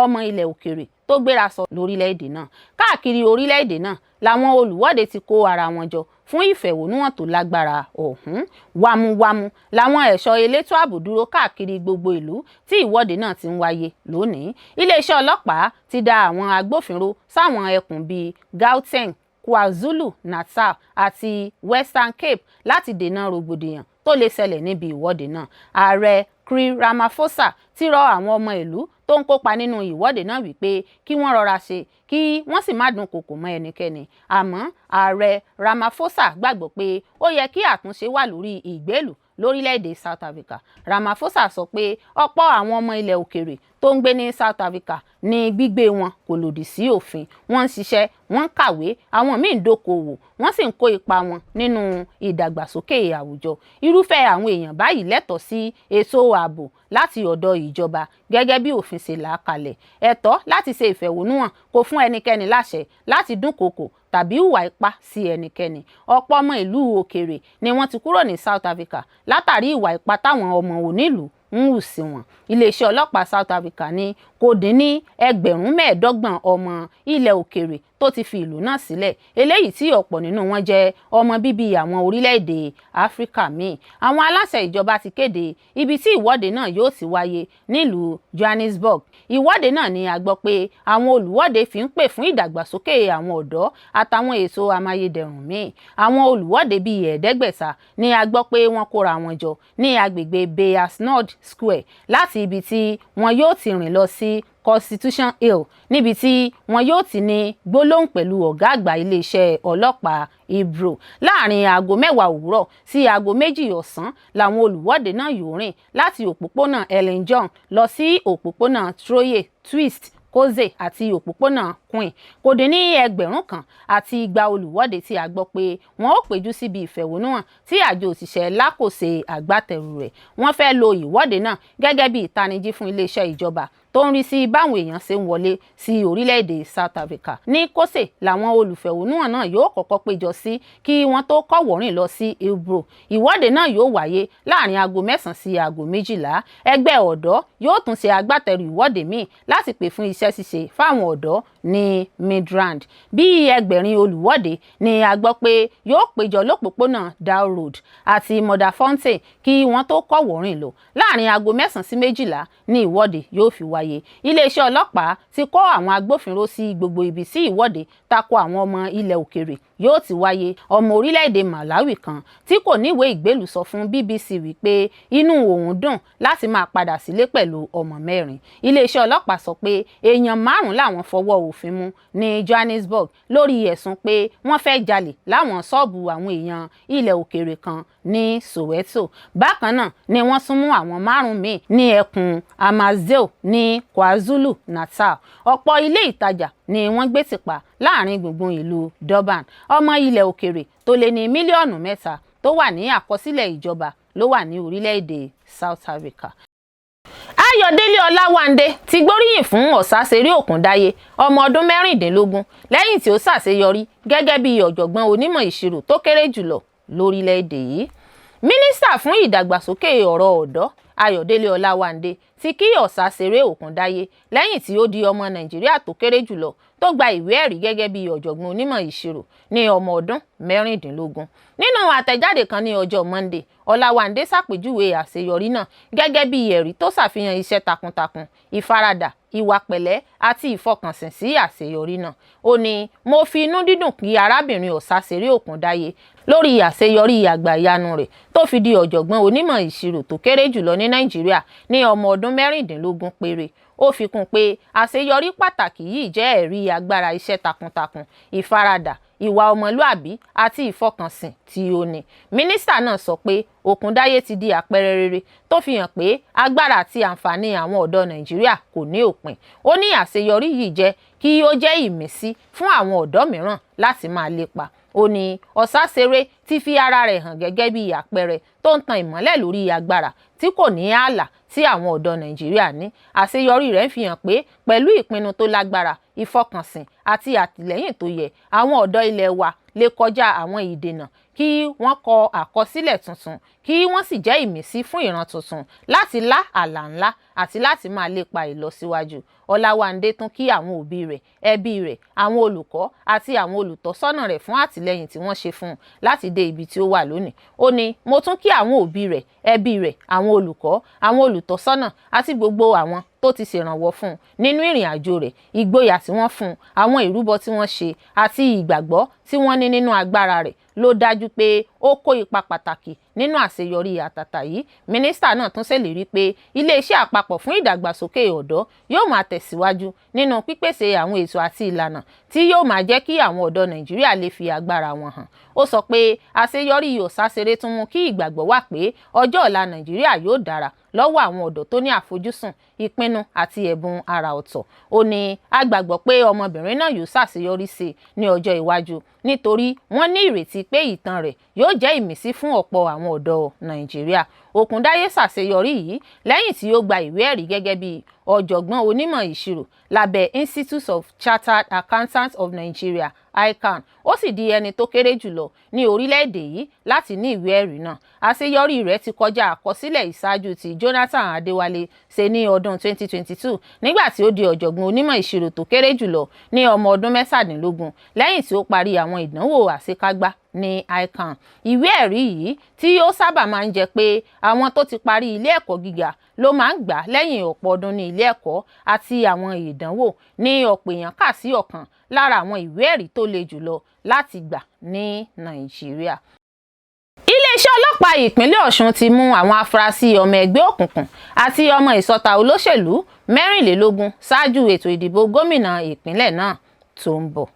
ọmọ ilẹ̀ òkèrè tó gbéra sọ lórílẹ̀-èdè náà. Káàkiri orílẹ̀-èdè náà làwọn olùwọ́de ti kó ara wọn jọ fún ìfẹ̀hónúhàn tó lágbára ọ̀hún. Wámúwámú làwọn ẹ̀ṣọ́ elétò ààbò dúró káàkiri gbogbo ìlú tí ìwọ́de náà ti ń wáyé lónìí. Iléeṣẹ́ ọlọ́pàá ti dá àwọn agbófinró sáwọn ẹkùn bíi Gauteng, KwaZulu-Natal àti Western Cape láti dènà rògbòdìyàn tó lè ṣẹlẹ̀ níbi ìwọ́de náà. Ààrẹ Cyril Ramaphosa ti rọ àwọn ọmọ ìlú tó ń kópa nínú ìwọ́de náà wípé kí wọ́n rọra ṣe kí wọ́n sì má dúnkokò mọ́ ẹnikẹ́ni. Àmọ́ ààrẹ Ramaphosa gbàgbọ́ pé ó yẹ kí àtúnṣe wà lórí ìgbélùú lórílẹ̀‐èdè South Africa. Ramaphosa sọ pé ọ̀pọ̀ àwọn ọmọ ilẹ̀ òkèèrè tó ń gbé ní South Africa ní gbígbé wọn kò lòdì sí òfin. Wọ́n ń ṣiṣẹ́, wọ́n ń kàwé, àwọn míì ń dókòwò, wọ́n sì ń kó ipa wọn nínú ìdàgbàsókè àwùjọ. Irúfẹ́ àwọn èèyàn báyìí lẹ́tọ̀ọ́ sí ètò ààbò láti ọ̀dọ̀ ìjọba gẹ́gẹ́ bí òfin ṣe là á kalẹ̀. Ẹ̀tọ́ láti ṣe ìfẹ̀hónúhàn kò fún ẹnikẹ́ni láṣẹ láti dúnkòokò tàbí hùwà ipá sí ẹnikẹ́ni. Ọ̀pọ̀ ọmọ ìlú òkèèrè ni wọ́n ti kúrò ní South Africa látàrí ìwà ipá táwọn ọmọ onílùú ń hù sí wọn. Iléeṣẹ́ ọlọ́pàá South Africa ní kò dín ní 25,000 ọmọ ilẹ̀ òkèèrè tó ti fi ìlú náà sílẹ̀, eléyìí tí ọ̀pọ̀ nínú wọn jẹ́ ọmọ bíbí àwọn orílẹ̀-èdè Áfíríkà míì. Àwọn aláṣẹ ìjọba ti kéde ibi tí ìwọ́de náà yóò ti wáyé nílùú Johannesburg. Ìwọ́de náà ni a gbọ́ pé àwọn olùwọ́de fi ń pè fún ìdàgbàsókè àwọn ọ̀dọ́ àtàwọn ètò amáyédẹrùn míì. Àwọn olùwọ́de bíi 500 ni a gbọ́ pé wọ́n kóra wọn jọ ní agbègbè Beyersnod Square láti ibi tí wọn yóò ti rìn lọ sí Constitution Hill, níbi tí wọn yóò ti ní gbólóhùn pẹ̀lú ọ̀gá àgbà iléeṣẹ́ ọlọ́pàá Ibro. Láàrin aago 10 òwúrọ̀ sí aago 2 ọ̀sán làwọn olùwọ́de náà yóò rìn láti òpópónà Ellen John lọ sí òpópónà Troye, Twist, Koze àti òpópónà Queen. Kò dín ní 1,000 àti 200 olùwọ́de tí a gbọ́ pé wọ́n ó péjú síbi ìfẹ̀hónúhàn tí àjọ òṣìṣẹ́ lákòóso àgbátẹrù rẹ̀. Wọ́n fẹ́ lo ìwọ́de náà gẹ́gẹ́ bí ìtanijí fún iléeṣẹ́ ìjọba tó ń rí sí báwọn èèyàn ṣe ń wọlé sí orílẹ̀-èdè South Africa. Ní Kose làwọn olùfẹ̀hónúhàn náà yóò kọ́kọ́ péjọ sí kí wọ́n tó kọ́wọ̀ọ́rìn lọ sí Ibro. Ìwọ́de náà yóò wáyé láàrin aago 9 sí aago 12. Ẹgbẹ́ ọ̀dọ́ yóò tún ṣe agbátẹrù ìwọ́de míì láti pè fún iṣẹ́ ṣíṣe fáwọn ọ̀dọ́ ní Midrand. Bí 1,000 olùwọ́de ni a gbọ́ pé yóò péjọ lópòpónà Dow Road àti Modderfontein kí wọ́n tó kọ́wọ̀ọ́rìn lọ. Láàrin aago 9 sí 12 ni ìwọ́de yóò fi wáyé. Iléeṣẹ́ ọlọ́pàá ti kó àwọn agbófinró sí gbogbo ibi tí ìwọ́de tako àwọn ọmọ ilẹ̀ òkèèrè yóò ti wáyé. Ọmọ orílẹ̀-èdè Malawi kan tí kò níwèé ìgbélùú sọ fún BBC wípé inú òun dùn láti máa padà sílé pẹ̀lú ọmọ 4. Iléeṣẹ́ ọlọ́pàá sọ pé èèyàn 5 làwọn fọwọ́ òfin mú ní Johannesburg lórí ẹ̀sùn pé wọ́n fẹ́ jalè láwọn ṣọ́ọ̀bù àwọn èèyàn ilẹ̀ òkèèrè kan ní Soweto. Bákan náà ni wọ́n tún mú àwọn 5 míì ní ẹkùn Amazeo ní KwaZulu Natal. Ọ̀pọ̀ ilé ìtajà ni wọ́n gbé tìpa láàrin gbùngbùn ìlú Durban. Ọmọ ilẹ̀ òkèèrè tó lé ní mílíọ̀nù 3 tó wà ní àkọsílẹ̀ ìjọba ló wà ní orílẹ̀-èdè South Africa. Ayodele Olawande ti gbóríyìn fún Osasere Okundaye ọmọ ọdún 16 lẹ́yìn tí ó ṣàṣeyọrí gẹ́gẹ́ bí ọ̀jọ̀gbọ́n onímọ̀ ìṣirò tó kéré jùlọ lórílẹ̀-èdè yìí. Mínísítà fún ìdàgbàsókè ọ̀rọ̀ ọ̀dọ́ Ayodele Olawande ti kí Osasere Okundaye lẹ́yìn tí ó di ọmọ Nàìjíríà tó kéré jùlọ tó gba ìwé ẹ̀rí gẹ́gẹ́ bí ọ̀jọ̀gbọ́n onímọ̀ ìṣirò ní ọmọ ọdún 16. Nínú àtẹ̀jáde kan ní ọjọ́ Monday, Olawande ṣàpèjúwe àṣeyọrí náà gẹ́gẹ́ bí ẹ̀rí tó ṣàfihàn iṣẹ́ takuntakun, ìfaradà, ìwà pẹ̀lẹ́ àti ìfọkànsìn sí àṣeyọrí náà. Ó ní, mo fi inú dídùn kí arábìnrin Osasere Okundaye lórí àṣeyọrí àgbà ìyanu rẹ̀ tó fi di ọ̀jọ̀gbọ́n onímọ̀ ìṣirò tó kéré jùlọ ní Nàìjíríà ní ọmọ ọdún 16 péré. Ó fi kún pé àṣeyọrí pàtàkì yìí jẹ́ ẹ̀rí agbára iṣẹ́ takuntakun, ìfaradà, ìwà ọmọlúàbí àti ìfọkànsìn tí ó ní. Mínísítà náà sọ pé Okundaye ti di àpẹẹrẹ rere tó fi hàn pé agbára àti àǹfààní àwọn ọ̀dọ́ Nàìjíríà kò ní òpin. Ó ní àṣeyọrí yìí jẹ́ kí ó jẹ́ ìmísí fún àwọn ọ̀dọ́ mìíràn láti máa lépa. Ó ní Osasere ti fi ara rẹ̀ hàn gẹ́gẹ́ bí àpẹẹrẹ tó ń tan ìmọ́lẹ̀ lórí agbára tí kò ní ààlà tí àwọn ọ̀dọ́ Nàìjíríà ní. Àṣeyọrí rẹ̀ ń fi hàn pé pẹ̀lú ìpinnu tó lágbára, ìfọkànsìn àti àtìlẹ́yìn tó yẹ, àwọn ọ̀dọ́ ilẹ̀ wa lè kọjá àwọn ìdènà kí wọ́n kọ àkọsílẹ̀ tuntun kí wọ́n sì jẹ́ ìmísí fún ìran tuntun láti lá àlà ńlá àti láti máa lépa ìlọsíwájú. Olawande tún kí àwọn òbí rẹ̀, ẹbí rẹ̀, àwọn olùkọ́ àti àwọn olùtọ́sọ́nà rẹ̀ fún àtìlẹ́yìn tí wọ́n ṣe fún un láti dé ibi tí ó wà lónìí. Ó ní, mo tún kí àwọn òbí rẹ̀, ẹbí rẹ̀, àwọn olùkọ́, àwọn olùtọ́sọ́nà àti gbogbo àwọn tó ti ṣèrànwọ́ fún un nínú ìrìn àjò rẹ̀, ìgboyà tí wọ́n fún un, àwọn ìrúbọ tí wọ́n ṣe àti ìgbàgbọ́ tí wọ́n ní nínú agbára rẹ̀ ló dájú pé ó kó ipa pàtàkì nínú àṣeyọrí àtàtà yìí. Mínísítà náà tún ṣèlérí pé iléeṣẹ́ àpapọ̀ fún ìdàgbàsókè ọ̀dọ́ yóò máa tẹ̀síwájú nínú pípèsè àwọn ètò àti ìlànà tí yóò máa jẹ́ kí àwọn ọ̀dọ́ Nàìjíríà lè fi agbára wọn hàn. Ó sọ pé àṣeyọrí Osasere tún mú kí ìgbàgbọ́ wà pé ọjọ́ ọ̀la Nàìjíríà yóò dára lọ́wọ́ àwọn ọ̀dọ́ tó ní àfojúsùn, ìpinnu àti ẹ̀bùn àrà ọ̀tọ̀. Ó ní a gbàgbọ́ pé ọmọbìnrin náà yóò ṣàṣeyọrí sí i ní ọjọ́ iwájú nítorí wọ́n ní ìrètí pé ìtàn rẹ̀ yóò jẹ́ ìmísí fún ọ̀pọ̀ àwọn ọ̀dọ́ Nàìjíríà. Okundaye ṣàṣeyọrí yìí lẹ́yìn tí ó gba ìwé ẹ̀rí gẹ́gẹ́ bí ọ̀jọ̀gbọ́n onímọ̀ ìṣirò lábẹ́ Institute of Chartered Accountants of Nigeria (ICAN). Ó sì di ẹni tó kéré jùlọ ní orílẹ̀-èdè yìí láti ní ìwé ẹ̀rí náà. Àṣeyọrí rẹ̀ ti kọjá àkọsílẹ̀ ìṣáájú tí Jonathan Adewale ṣe ní ọdún 2022 nígbà tí ó di ọ̀jọ̀gbọ́n onímọ̀ ìṣirò tó kéré jùlọ ní ọmọ ọdún 17 lẹ́yìn tí ó parí àwọn ìdánwò àṣekágbá ní ICAN. Ìwé ẹ̀rí yìí tí ó sábà máa ń jẹ́ pé àwọn tó ti parí ilé ẹ̀kọ́ gíga ló máa ń gbà lẹ́yìn ọ̀pọ̀ ọdún ní ilé ẹ̀kọ́ àti àwọn ìdánwò ní ọ̀pọ̀ èèyàn kà sí ọ̀kan lára àwọn ìwé ẹ̀rí tó le jùlọ láti gbà ní Nàìjíríà. Iléeṣẹ́ ọlọ́pàá ìpínlẹ̀ Ọ̀ṣun ti mú àwọn afurasí ọmọ ẹgbẹ́ òkùnkùn àti ọmọ ìsọta olóṣèlú 24 ṣáájú ètò ìdìbò gómìnà ìpínlẹ̀ náà tó ń bọ̀.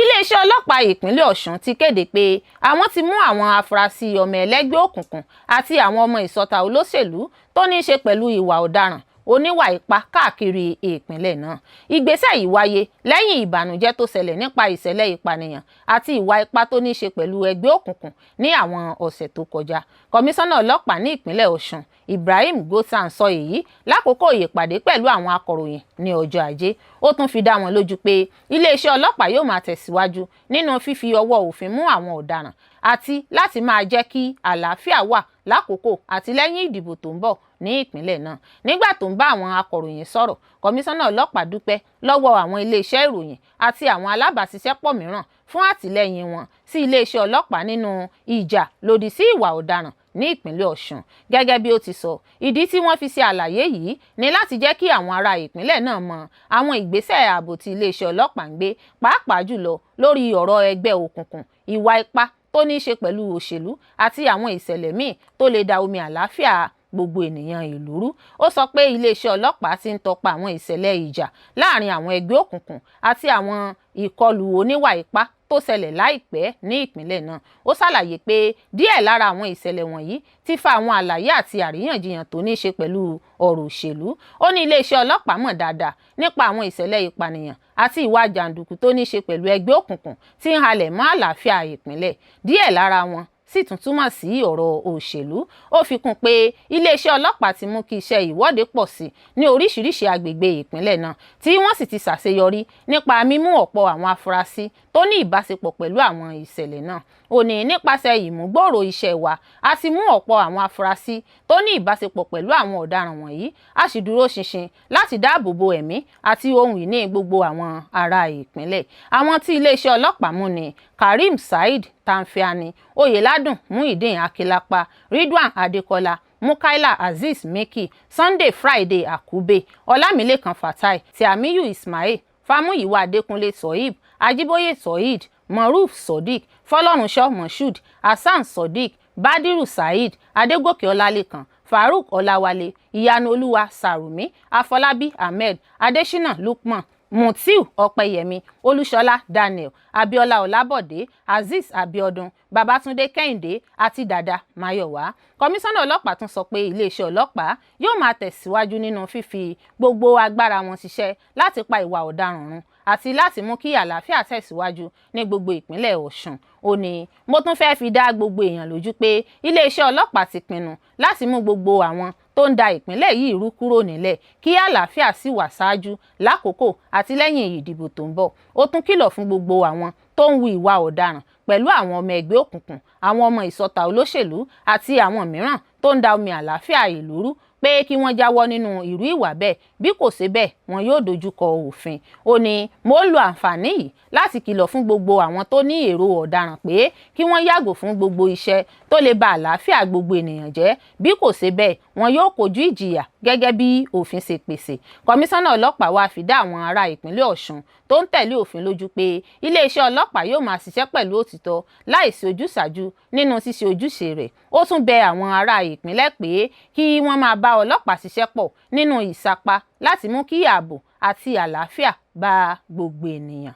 Iléeṣẹ́ ọlọ́pàá ìpínlẹ̀ Ọ̀ṣun ti kéde pé àwọn ti mú àwọn afurasí ọmọ ẹlẹ́gbẹ́ òkùnkùn àti àwọn ọmọ ìsọta olóṣèlú tó ní í ṣe pẹ̀lú ìwà ọ̀daràn oníwà ipá káàkiri ìpínlẹ̀ náà. Ìgbésẹ̀ yìí wáyé lẹ́yìn ìbànújẹ́ tó ṣẹlẹ̀ nípa ìṣẹ̀lẹ̀ ìpànìyàn àti ìwà ipá tó ní í ṣe pẹ̀lú ẹgbẹ́ òkùnkùn ní àwọn ọ̀sẹ̀ tó kọjá. Kọmíṣánná ọlọ́pàá ní ìpínlẹ̀ Ọ̀ṣun Ibrahim Gosàn sọ èyí lákòókò ìpàdé pẹ̀lú àwọn akọ̀ròyìn ní ọjọ́ Ajé. Ó tún fi dá wọn lójú pé iléeṣẹ́ ọlọ́pàá yóò máa tẹ̀síwájú nínú fífi ọwọ́ òfin mú àwọn ọ̀daràn àti láti máa jẹ́ kí àlàáfíà wà lákòókò àti lẹ́yìn ìdìbò tó ń bọ̀ ní ìpínlẹ̀ náà. Nígbà tó ń bá àwọn akọ̀ròyìn sọ̀rọ̀, kọmíṣánná ọlọ́pàá dúpẹ́ lọ́wọ́ àwọn iléeṣẹ́ ìròyìn àti àwọn alábàáṣiṣẹ́pọ̀ mìíràn fún àtìlẹ́yìn wọn sí iléeṣẹ́ ọlọ́pàá nínú ìjà lòdì sí ìwà ọ̀daràn ní ìpínlẹ̀ Ọ̀ṣun. Gẹ́gẹ́ bí ó ti sọ, ìdí tí wọ́n fi ṣe àlàyé yìí ni láti jẹ́ kí àwọn ará ìpínlẹ̀ náà mọ àwọn ìgbésẹ̀ ààbò tí iléeṣẹ́ ọlọ́pàá ń gbé, pàápàá jùlọ lórí ọ̀rọ̀ ẹgbẹ́ òkùnkùn, ìwà ipá tó ní í ṣe pẹ̀lú òṣèlú àti àwọn ìṣẹ̀lẹ̀ míì tó lè da omi àlàáfíà gbogbo ènìyàn ìlú rú. Ó sọ pé iléeṣẹ́ ọlọ́pàá ti ń tọpa àwọn ìṣẹ̀lẹ̀ ìjà láàrin àwọn ẹgbẹ́ òkùnkùn àti àwọn ìkọlù oníwà ipá tó ṣẹlẹ̀ láìpẹ́ ní ìpínlẹ̀ náà. Ó ṣàlàyé pé díẹ̀ lára àwọn ìṣẹ̀lẹ̀ wọ̀nyí ti fa àwọn àlàyé àti àríyànjiyàn tó ní í ṣe pẹ̀lú ọ̀rọ̀ òṣèlú. Ó ní iléeṣẹ́ ọlọ́pàá mọ̀ dáadáa nípa àwọn ìṣẹ̀lẹ̀ ìpànìyàn àti ìwà jàǹdùkú tó ní í ṣe pẹ̀lú ẹgbẹ́ òkùnkùn tí ń halẹ̀ mọ́ àlàáfíà ìpínlẹ̀. Díẹ̀ lára wọn sì tún túmọ̀ sí ọ̀rọ̀ òṣèlú. Ó fi kún pé iléeṣẹ́ ọlọ́pàá ti mú kí iṣẹ́ ìwọ́de pọ̀ sí ní oríṣiríṣi agbègbè ìpínlẹ̀ náà tí wọ́n sì ti ṣàṣeyọrí nípa mímú ọ̀pọ̀ àwọn afurasí tó ní ìbáṣepọ̀ pẹ̀lú àwọn ìṣẹ̀lẹ̀ náà. Ó ní nípasẹ̀ ìmúgbòòrò iṣẹ́ wa a ti mú ọ̀pọ̀ àwọn afurasí tó ní ìbáṣepọ̀ pẹ̀lú àwọn ọ̀daràn wọ̀nyí, a sì dúró ṣinṣin láti dáàbò bo ẹ̀mí àti ohun ìní gbogbo àwọn ará ìpínlẹ̀. Àwọn tí iléeṣẹ́ ọlọ́pàá mú ni Karim Said Tanfiani, Oyèládùn Muideen Akilapa, Ridwan Adekola, Mukaila Azeez Meki, Sunday Friday Akube, Ọlámilékan Fatai, Tiamiyu Ismail, Famuyiwa Adékúnlé Sohib, Ajiboye Sohid, Moruf Sodiq, Fọlọ́runṣọ́ Moshood, Hasan Sodiq, Badiru Said, Adégòkè Ọlálékan, Farouk Ọláwálé, Ìyanolúwa Sàrùmí, Afọlábí Ahmed, Adésínà Lukman, Mutiu Ọpẹ́yẹmí, Olúṣọlá Daniel, Abíọ́lá Ọlábọ̀dé, Azeez Abiodun, Babátúndé Kẹ́hìndé àti Dàda Máyọ̀wá. Kọmíṣánná ọlọ́pàá tún sọ pé iléeṣẹ́ ọlọ́pàá yóò máa tẹ̀síwájú nínú fífi gbogbo agbára wọn ṣiṣẹ́ láti pa ìwà ọ̀daràn run àti láti mú kí àlàáfíà tẹ̀síwájú ní gbogbo ìpínlẹ̀ Ọ̀ṣun. Ó ní mo tún fẹ́ fi dá gbogbo èèyàn lójú pé iléeṣẹ́ ọlọ́pàá ti pinnu láti mú gbogbo àwọn tó ń da ìpínlẹ̀ yìí rú kúrò nílẹ̀ kí àlàáfíà sì wà ṣáájú, lákòókò àti lẹ́yìn ìdìbò tó ń bọ̀. Ó tún kìlọ̀ fún gbogbo àwọn tó ń hu ìwà ọ̀daràn pẹ̀lú àwọn ọmọ ẹgbẹ́ òkùnkùn, àwọn ọmọ ìsọta olóṣèlú àti àwọn mìíràn tó ń da omi àlàáfíà ìlú rú pé kí wọ́n jáwọ́ nínú irú ìwà bẹ́ẹ̀, bí kò ṣe bẹ́ẹ̀ wọn yóò dojúkọ òfin. Ó ní mo ń lo àǹfààní yìí láti kìlọ̀ fún gbogbo àwọn tó ní èrò ọ̀daràn pé kí wọ́n yàgò fún gbogbo iṣẹ́ tó lè ba àlàáfíà gbogbo ènìyàn jẹ́, bí kò ṣe bẹ́ẹ̀ wọn yóò kojú ìjìyà gẹ́gẹ́ bí òfin ṣe pèsè. Kọmíṣánná ọlọ́pàá wá fi dá àwọn ará ìpínlẹ̀ Ọ̀ṣun tó ń tẹ̀lé òfin lójú pé iléeṣẹ́ ọlọ́pàá yóò máa ṣiṣẹ́ pẹ̀lú òtítọ́ láìsí ojúsàájú nínú ṣíṣe ojúṣe rẹ̀. Ó tún bẹ àwọn ará ìpínlẹ̀ pé kí wọ́n máa bá ọlọ́pàá ṣiṣẹ́ pọ̀ nínú ìsapá láti mú kí ààbò àti àlàáfíà bá gbogbo ènìyàn.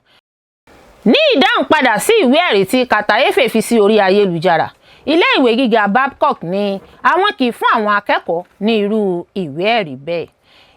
Ní ìdáhùn padà sí ìwé ẹ̀rí tí Carter Efe fi sí orí ayélujára, ilé ìwé gíga Babcock ní àwọn kì í fún àwọn akẹ́kọ̀ọ́ ní irú ìwé ẹ̀rí bẹ́ẹ̀.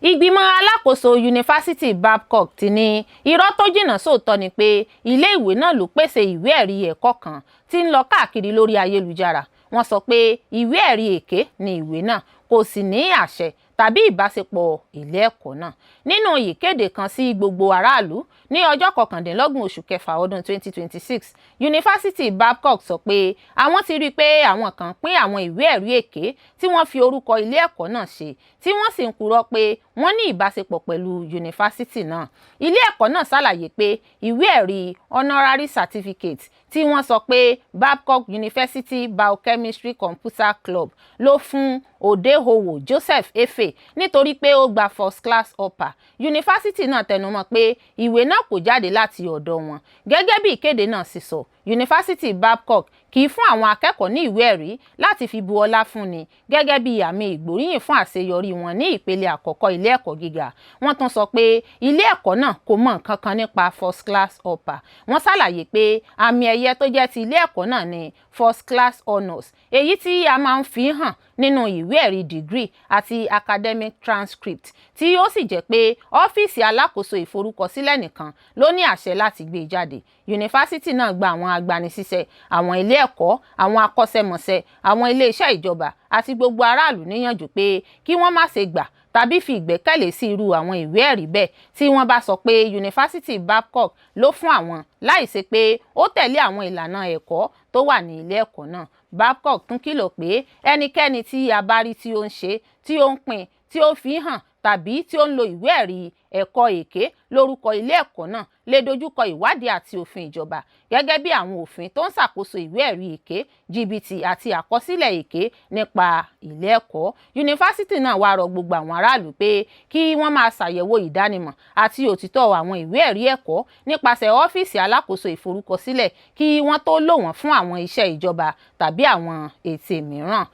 Ìgbìmọ̀ alákòóso yunifásítì Babcock ti ní irọ́ tó jìnnà sóòótọ́ ni pé ilé ìwé náà ló pèsè ìwé ẹ̀rí ẹ̀kọ́ kan tí ń lọ káàkiri lórí ayélujára. Wọ́n sọ pé ìwé ẹ̀rí èké ni ìwé náà, kò sì ní àṣẹ tàbí ìbáṣepọ̀ ilé ẹ̀kọ́ náà. Nínú ìkéde kan sí gbogbo aráàlú ní ọjọ́ 29 oṣù kẹfà ọdún 2026, yunifásítì Babcock sọ pé àwọn ti rí i pé àwọn kan pín àwọn ìwé ẹ̀rí èké tí wọ́n fi orúkọ ilé ẹ̀kọ́ náà ṣe, tí wọ́n sì ń purọ́ pé wọ́n ní ìbáṣepọ̀ pẹ̀lú yunifásítì náà. Ilé ẹ̀kọ́ náà ṣàlàyé pé ìwé ẹ̀rí honorary certificate tí wọ́n sọ pé Babcock University Biochemistry Computer Club ló fún Odehowo Joseph Efe nítorí pé ó gba first class upper. Yunifásítì náà tẹnumọ́ pé ìwé náà kò jáde láti ọ̀dọ̀ wọn. Gẹ́gẹ́ bí ìkéde náà sì sọ, yunifásítì Babcock kì í fún àwọn akẹ́kọ̀ọ́ ní ìwé ẹ̀rí láti fi bu ọlá fúnni gẹ́gẹ́ bí àmì ìgbóríyìn fún àṣeyọrí wọn ní ìpele àkọ́kọ́ ilé ẹ̀kọ́ gíga. Wọ́n tún sọ pé ilé ẹ̀kọ́ náà kò mọ nǹkan kan nípa first class upper. Wọ́n ṣàlàyé pé àmì ẹ̀yẹ tó jẹ́ ti ilé ẹ̀kọ́ náà ní first class honours, èyí tí a máa ń fi hàn nínú ìwé ẹ̀rí degree àti academic transcript, tí ó sì jẹ́ pé ọ́fíìsì alákòóso ìforúkọsílẹ̀ nìkan ló ní àṣẹ láti gbé jáde. Yunifásítì náà gba àwọn agbanisíṣẹ́, àwọn ilé ẹ̀kọ́, àwọn akọ́ṣẹ́mọṣẹ́, àwọn ilé iṣẹ́ ìjọba àti gbogbo aráàlú níyànjú pé kí wọ́n má ṣe gbà tàbí fi ìgbẹ́kẹ̀lé sí irú àwọn ìwé ẹ̀rí bẹ́ẹ̀ tí wọ́n bá sọ pé yunifásítì Babcock ló fún àwọn láìṣe pé ó tẹ̀lé àwọn ìlànà ẹ̀kọ́ tó wà ní ilé ẹ̀kọ́ náà. Babcock tún kìlọ̀ pé ẹnikẹ́ni tí a bá rí tí ó ń ṣe, tí ó ń pín, tí ó fi hàn tàbí tí ó ń lo ìwé ẹ̀rí ẹ̀kọ́ èké lórúkọ ilé ẹ̀kọ́ náà lè dojúkọ ìwádìí àti òfin ìjọba gẹ́gẹ́ bí àwọn òfin tó ń ṣàkóso ìwé ẹ̀rí èké, jìbìtì àti àkọsílẹ̀ èké nípa ilé ẹ̀kọ́. Yunifásítì náà wá rọ gbogbo àwọn aráàlú pé kí wọ́n máa ṣàyẹ̀wò ìdánimọ̀ àti òtítọ́ àwọn ìwé ẹ̀rí ẹ̀kọ́ nípasẹ̀ ọ́fíìsì alákòóso ìforúkọsílẹ̀ kí wọ́n tó lò wọ́n fún àwọn iṣẹ́ ìjọba tàbí àwọn ète mìíràn.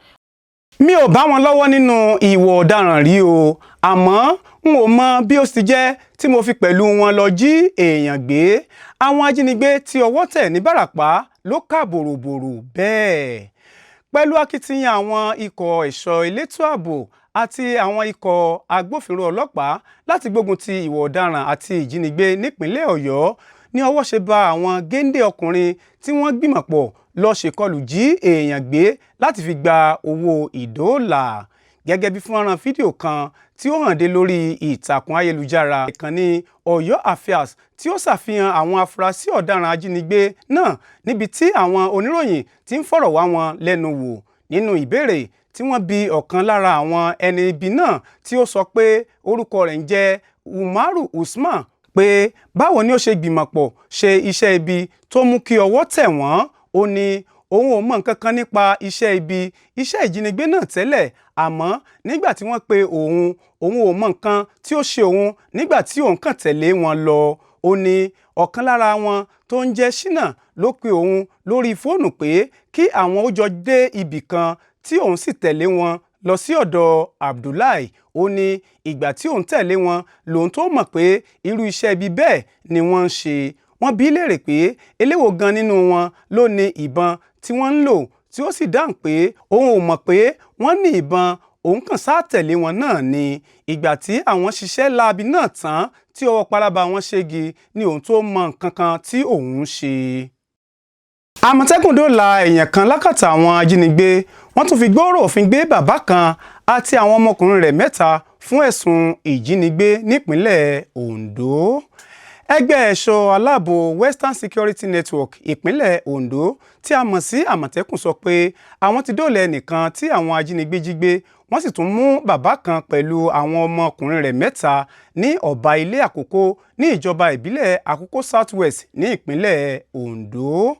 Mi ò bá wọn lọ́wọ́ nínú ìwà ọ̀daràn rí o, àmọ́ n ò mọ bí ó sì jẹ́ tí mo fi pẹ̀lú wọn lọ jí èèyàn gbé. Àwọn ajínigbé tí ọwọ́ tẹ̀ ní Bàràpá ló kà bòròbòrò bẹ́ẹ̀. Pẹ̀lú akitiyan àwọn ikọ̀ ẹ̀ṣọ́ elétò ààbò àti àwọn ikọ̀ agbófinró ọlọ́pàá láti gbógun ti ìwà ọ̀daràn àti ìjínigbé nípínlẹ̀ Ọ̀yọ́ ní ọwọ́ ṣe bá àwọn géńdé ọkùnrin tí wọ́n gbìmọ̀ pọ̀ lọ ṣèkọlù jí èèyàn gbé láti fi gba owó ìdóòlà. Gẹ́gẹ́ bí fọ́nrán fídíò kan tí ó hàn dé lórí ìtàkùn ayélujára ìkànnì Ọ̀yọ́ Affairs tí ó ṣàfihàn àwọn afurasí ọ̀daràn ajínigbé náà níbi tí àwọn oníròyìn ti ń fọ̀rọ̀ wá wọn lẹ́nu wò. Nínú ìbéèrè tí wọ́n bi ọ̀kan lára àwọn ẹni ibi náà tí ó sọ pé orúkọ rẹ̀ ń jẹ́ Umaru Usman pé báwo ni ó ṣe gbìmọ̀pọ̀ ṣe iṣẹ́ ibi tó mú kí ọwọ́ tẹ̀ wọ́n. Ó ní òun ò mọ nǹkan kan nípa iṣẹ́ ibi, iṣẹ́ ìjínigbé náà tẹ́lẹ̀, àmọ́ nígbà tí wọ́n pe òun ò mọ nǹkan tí ó ṣe òun nígbà tí òun kàn tẹ̀lé wọn lọ. Ó ní ọ̀kan lára wọn tó ń jẹ́ Ṣínà ló pe òun lórí fóònù pé kí àwọn ó jọ dé ibì kan tí òun sì tẹ̀lé wọn lọ sí ọ̀dọ̀ Abdullahi. Ó ní ìgbà tí òun tẹ̀lé wọn lòun tó mọ̀ pé irú iṣẹ́ ibi bẹ́ẹ̀ ni wọ́n ń ṣe. Wọ́n bi í léèrè pé eléwo gan nínú wọn ló ní ìbọn tí wọ́n ń lò, tí ó sì dáhùn pé òun ò mọ̀ pé wọ́n ní ìbọn, òun kàn sá tẹ̀lé wọn náà ni. Ìgbà tí àwọn ṣiṣẹ́ láabi náà tán tí ọwọ́ pálábá wọn ṣégi ni òun tó mọ nǹkan kan tí òun ń ṣe. Àmọ̀tẹ́kùn dóòlà èèyàn kan lákàtà àwọn ajínigbé. Wọ́n tún fi gbòòrò òfin gbé bàbá kan àti àwọn ọmọkùnrin rẹ̀ mẹ́ta fún ẹ̀sùn ìjínigbé nípínlẹ̀ Ondo. Ẹgbẹ́ ẹ̀ṣọ́ aláàbò Western Security Network ìpínlẹ̀ Ondo tí a mọ̀ sí Àmọ̀tẹ́kùn sọ pé àwọn ti dóòlà ẹnìkan tí àwọn ajínigbé jí gbé, wọ́n sì tún mú bàbá kan pẹ̀lú àwọn ọmọkùnrin rẹ̀ mẹ́ta ní ọ̀bá ilé Àkókó ní ìjọba ìbílẹ̀ Àkókó South West ní ìpínlẹ̀ Ondo.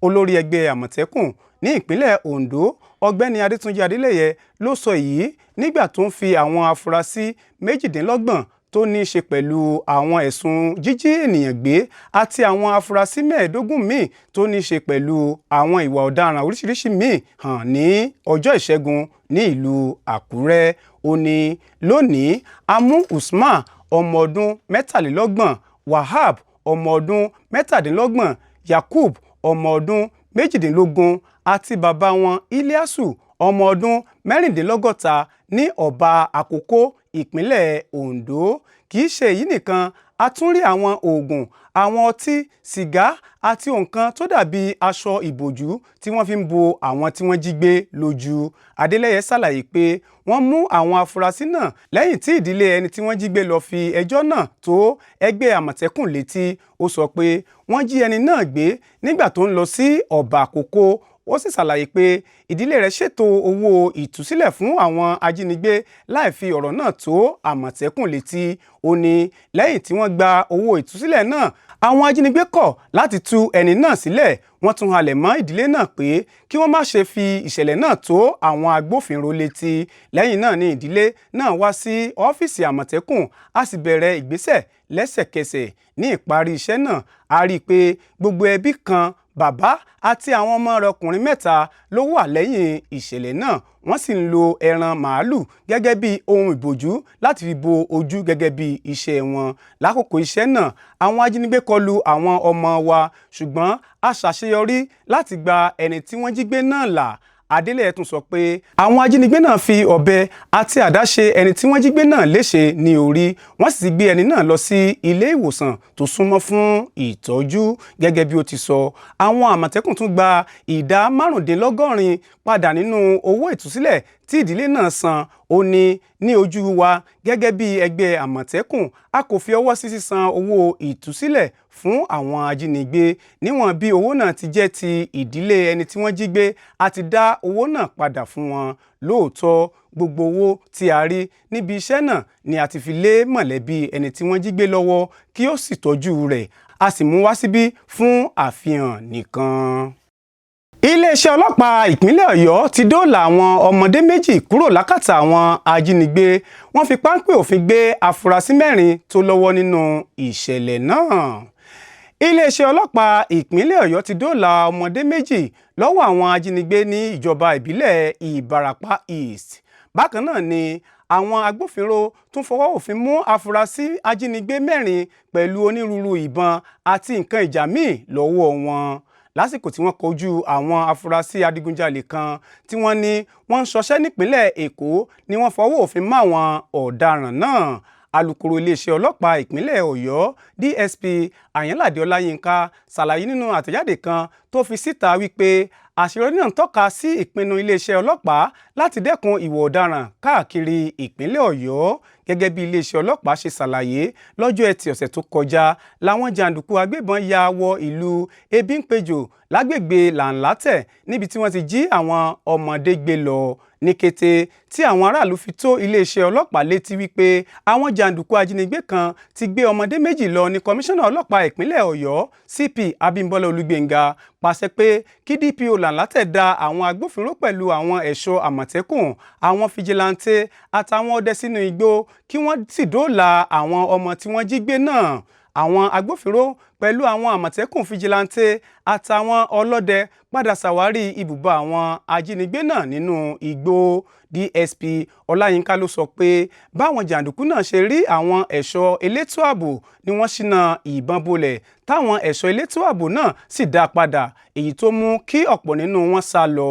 olórí ẹgbẹ́ Àmọ̀tẹ́kùn ní ìpínlẹ̀ Ondo ọ̀gbẹ́ni Adétúnjì Adélẹ́yẹ ló sọ èyí nígbà tó ń fi àwọn afurasí 28 tó ní í ṣe pẹ̀lú àwọn ẹ̀sùn jíjí ènìyàn gbé àti àwọn afurasí 15 míì tó ní í ṣe pẹ̀lú àwọn ìwà ọ̀daràn oríṣiríṣi míì hàn ní ọjọ́ ìṣẹ́gun ní ìlú Àkúrẹ́. Ó ní lónìí a mú Usman ọmọ ọdún 23, Wahab ọmọ ọdún 27, Yakub ọmọ ọdún 18 àti bàbá wọn Iliasu ọmọ ọdún 64 ní ọba Àkókó ìpínlẹ̀ Ondo. Kì í ṣe èyí nìkan, a tún rí àwọn oògùn, àwọn ọtí, sìgá àti nǹkan tó dàbí aṣọ ìbòjú tí wọ́n fi ń bo àwọn tí wọ́n jí gbé lójú. Adélẹ́yẹ ṣàlàyé pé wọ́n mú àwọn afurasí náà lẹ́yìn tí ìdílé ẹni tí wọ́n jí gbé lọ fi ẹjọ́ náà tó ẹgbẹ́ Àmọ̀tẹ́kùn létí. Ó sọ pé wọ́n jí ẹni náà gbé nígbà tó ń lọ sí ọba Àkókó. Ó sì ṣàlàyé pé ìdílé rẹ̀ ṣètò owó ìtúsílẹ̀ fún àwọn ajínigbé láì fi ọ̀rọ̀ náà tó Àmọ̀tẹ́kùn létí. Ó ní lẹ́yìn tí wọ́n gba owó ìtúsílẹ̀ náà, àwọn ajínigbé kọ̀ láti tú ẹni náà sílẹ̀. Wọ́n tún halẹ̀ mọ́ ìdílé náà pé kí wọ́n má ṣe fi ìṣẹ̀lẹ̀ náà tó àwọn agbófinró létí. Lẹ́yìn náà ni ìdílé náà wá sí ọ́fíìsì Àmọ̀tẹ́kùn, a sì bẹ̀rẹ̀ ìgbésẹ̀ lẹ́sẹ̀kẹsẹ̀. Ní ìparí iṣẹ́ náà, a rí i pé gbogbo ẹbí kan, bàbá àti àwọn ọmọ rẹ̀ ọkùnrin 3 ló wà lẹ́yìn ìṣẹ̀lẹ̀ náà. Wọ́n sì ń lo ẹran màálù gẹ́gẹ́ bí ohun ìbòjú láti fi bo ojú gẹ́gẹ́ bí iṣẹ́ wọn. Lákòókò iṣẹ́ náà, àwọn ajínigbé kọlu àwọn ọmọ wa, ṣùgbọ́n a ṣàṣeyọrí láti gba ẹni tí wọ́n jí gbé náà là. Adélẹ́yẹ tún sọ pé àwọn ajínigbé náà fi ọ̀bẹ àti àdá ṣe ẹni tí wọ́n jí gbé náà léṣe ní orí. Wọ́n sì ti gbé ẹni náà lọ sí ilé ìwòsàn tó súnmọ́ fún ìtọ́jú. Gẹ́gẹ́ bí ó ti sọ, àwọn Àmọ̀tẹ́kùn tún gba ìdá 75 padà nínú owó ìtúsílẹ̀ tí ìdílé náà san. Ó ní ojú wa gẹ́gẹ́ bí ẹgbẹ́ Àmọ̀tẹ́kùn, a kò fi ọwọ́ sí sísan owó ìtúsílẹ̀ fún àwọn ajínigbé. Níwọ̀n bí owó náà ti jẹ́ ti ìdílé ẹni tí wọ́n jí gbé, a ti dá owó náà padà fún wọn. Lóòótọ́, gbogbo owó tí a rí níbi iṣẹ́ náà ni a ti fi lé mọ̀lẹ́bí ẹni tí wọ́n jí gbé lọ́wọ́ kí ó sì tọ́jú rẹ̀. A sì mú wá síbí fún àfihàn nìkan. Iléeṣẹ́ ọlọ́pàá ìpínlẹ̀ Ọ̀yọ́ ti dóòlà àwọn ọmọdé 2 kúrò lákàtà àwọn ajínigbé. Wọ́n fi páńpẹ́ òfin gbé afurasí 4 tó lọ́wọ́ nínú ìṣẹ̀lẹ̀ náà. Iléeṣẹ́ ọlọ́pàá ìpínlẹ̀ Ọ̀yọ́ ti dóòlà ọmọdé 2 lọ́wọ́ àwọn ajínigbé ní ìjọba ìbílẹ̀ Ìbàràpá East. Bákan náà ni àwọn agbófinró tún fọwọ́ òfin mú afurasí ajínigbé 4 pẹ̀lú onírúurú ìbọn àti nǹkan ìjà míì lọ́wọ́ wọn. Lásìkò tí wọ́n kojú àwọn afurasí adigunjalè kan tí wọ́n ní wọ́n ń ṣọṣẹ́ nípínlẹ̀ Èkó ni wọ́n fọwọ́ òfin mọ́ àwọn ọ̀daràn náà. Alukoro iléeṣẹ́ ọlọ́pàá ìpínlẹ̀ Ọ̀yọ́ DSP Ayodele Olawande ṣàlàyé nínú àtẹ̀jáde kan tó fi síta wípé àṣeyọrí náà ń tọ́ka sí ìpinnu iléeṣẹ́ ọlọ́pàá láti dẹ́kun ìwà ọ̀daràn káàkiri ìpínlẹ̀ Ọ̀yọ́. Gẹ́gẹ́ bí iléeṣẹ́ ọlọ́pàá ṣe ṣàlàyé, lọ́jọ́ Ẹtì ọ̀sẹ̀ tó kọjá làwọn jàǹdùkú agbébọn ya wọ ìlú Ebínpéjò lágbègbè Làǹlátẹ̀ níbi tí wọ́n ti jí àwọn ọmọdé gbé lọ. Ní kété tí àwọn aráàlú fi tó iléeṣẹ́ ọlọ́pàá létí wípé àwọn jàǹdùkú ajínigbé kan ti gbé ọmọdé 2 lọ ní kọmíṣánná ọlọ́pàá ìpínlẹ̀ Ọ̀yọ́ CP Abímbọ́lá Olúgbéngà pàṣẹ pé kí DPO Làǹlátẹ̀ dá àwọn agbófinró pẹ̀lú àwọn ẹ̀ṣọ́ Àmọ̀tẹ́kùn, àwọn fìjìláńtẹ́ àtàwọn ọdẹ sínú igbó kí wọ́n sì dóòlà àwọn ọmọ tí wọ́n jí gbé náà. Àwọn agbófinró pẹ̀lú àwọn Àmọ̀tẹ́kùn fìjìláńtẹ́ àtàwọn ọlọ́dẹ padà ṣàwárí ibùba àwọn ajínigbé náà nínú igbó. DSP Ọláyínká ló sọ pé báwọn jàǹdùkú náà ṣe rí àwọn ẹ̀ṣọ́ elétò ààbò ni wọ́n ṣínà ìbọn bolẹ̀ táwọn ẹ̀ṣọ́ elétò ààbò náà sì dá padà, èyí tó mú kí ọ̀pọ̀ nínú wọn sá lọ.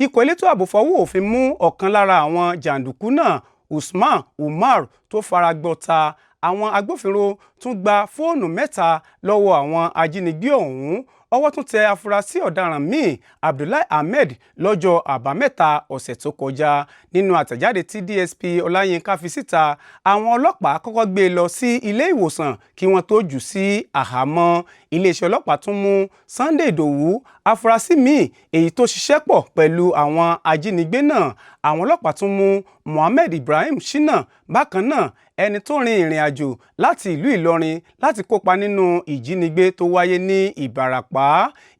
Ikọ̀ elétò ààbò fọwọ́ òfin mú ọ̀kan lára àwọn jàǹdùkú náà, Usman Umar, tó fara gbọta. Àwọn agbófinró tún gba fóònù 3 lọ́wọ́ àwọn ajínigbé ọ̀hún. Ọwọ́ tún tẹ afurasí ọ̀daràn míì Abdullahi Ahmed lọ́jọ́ Àbámẹ́ta ọ̀sẹ̀ tó kọjá. Nínú àtẹ̀jáde tí DSP Ọláyínká fi síta, àwọn ọlọ́pàá kọ́kọ́ gbé e lọ sí ilé ìwòsàn kí wọ́n tó jù sí àhámọ́. Iléeṣẹ́ ọlọ́pàá tún mú Sunday Ìdòwú, afurasí míì èyí tó ṣiṣẹ́ pọ̀ pẹ̀lú àwọn ajínigbé náà. Àwọn ọlọ́pàá tún mú Mohammed Ibrahim Shina, bákan náà ẹni tó rin ìrìn àjò láti ìlú Ìlọrin Ìlọrin láti kópa nínú ìjínigbé tó wáyé ní Ìbàràpá.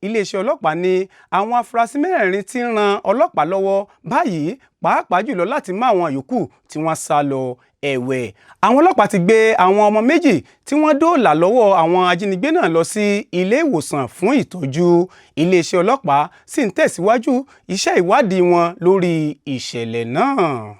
Iléeṣẹ́ ọlọ́pàá ní àwọn afurasí mẹ́rẹ̀ẹ̀rin tí ń ran ọlọ́pàá lọ́wọ́ báyìí, pàápàá jùlọ láti mú àwọn yòókù tí wọ́n sá lọ. Ẹ̀wẹ̀, àwọn ọlọ́pàá ti gbé àwọn ọmọ méjì tí wọ́n dóòlà lọ́wọ́ àwọn ajínigbé náà lọ sí ilé ìwòsàn fún ìtọ́jú. Iléeṣẹ́ ọlọ́pàá sì ń tẹ̀síwájú iṣẹ́ ìwádìí wọn lórí ìṣẹ̀lẹ̀ náà.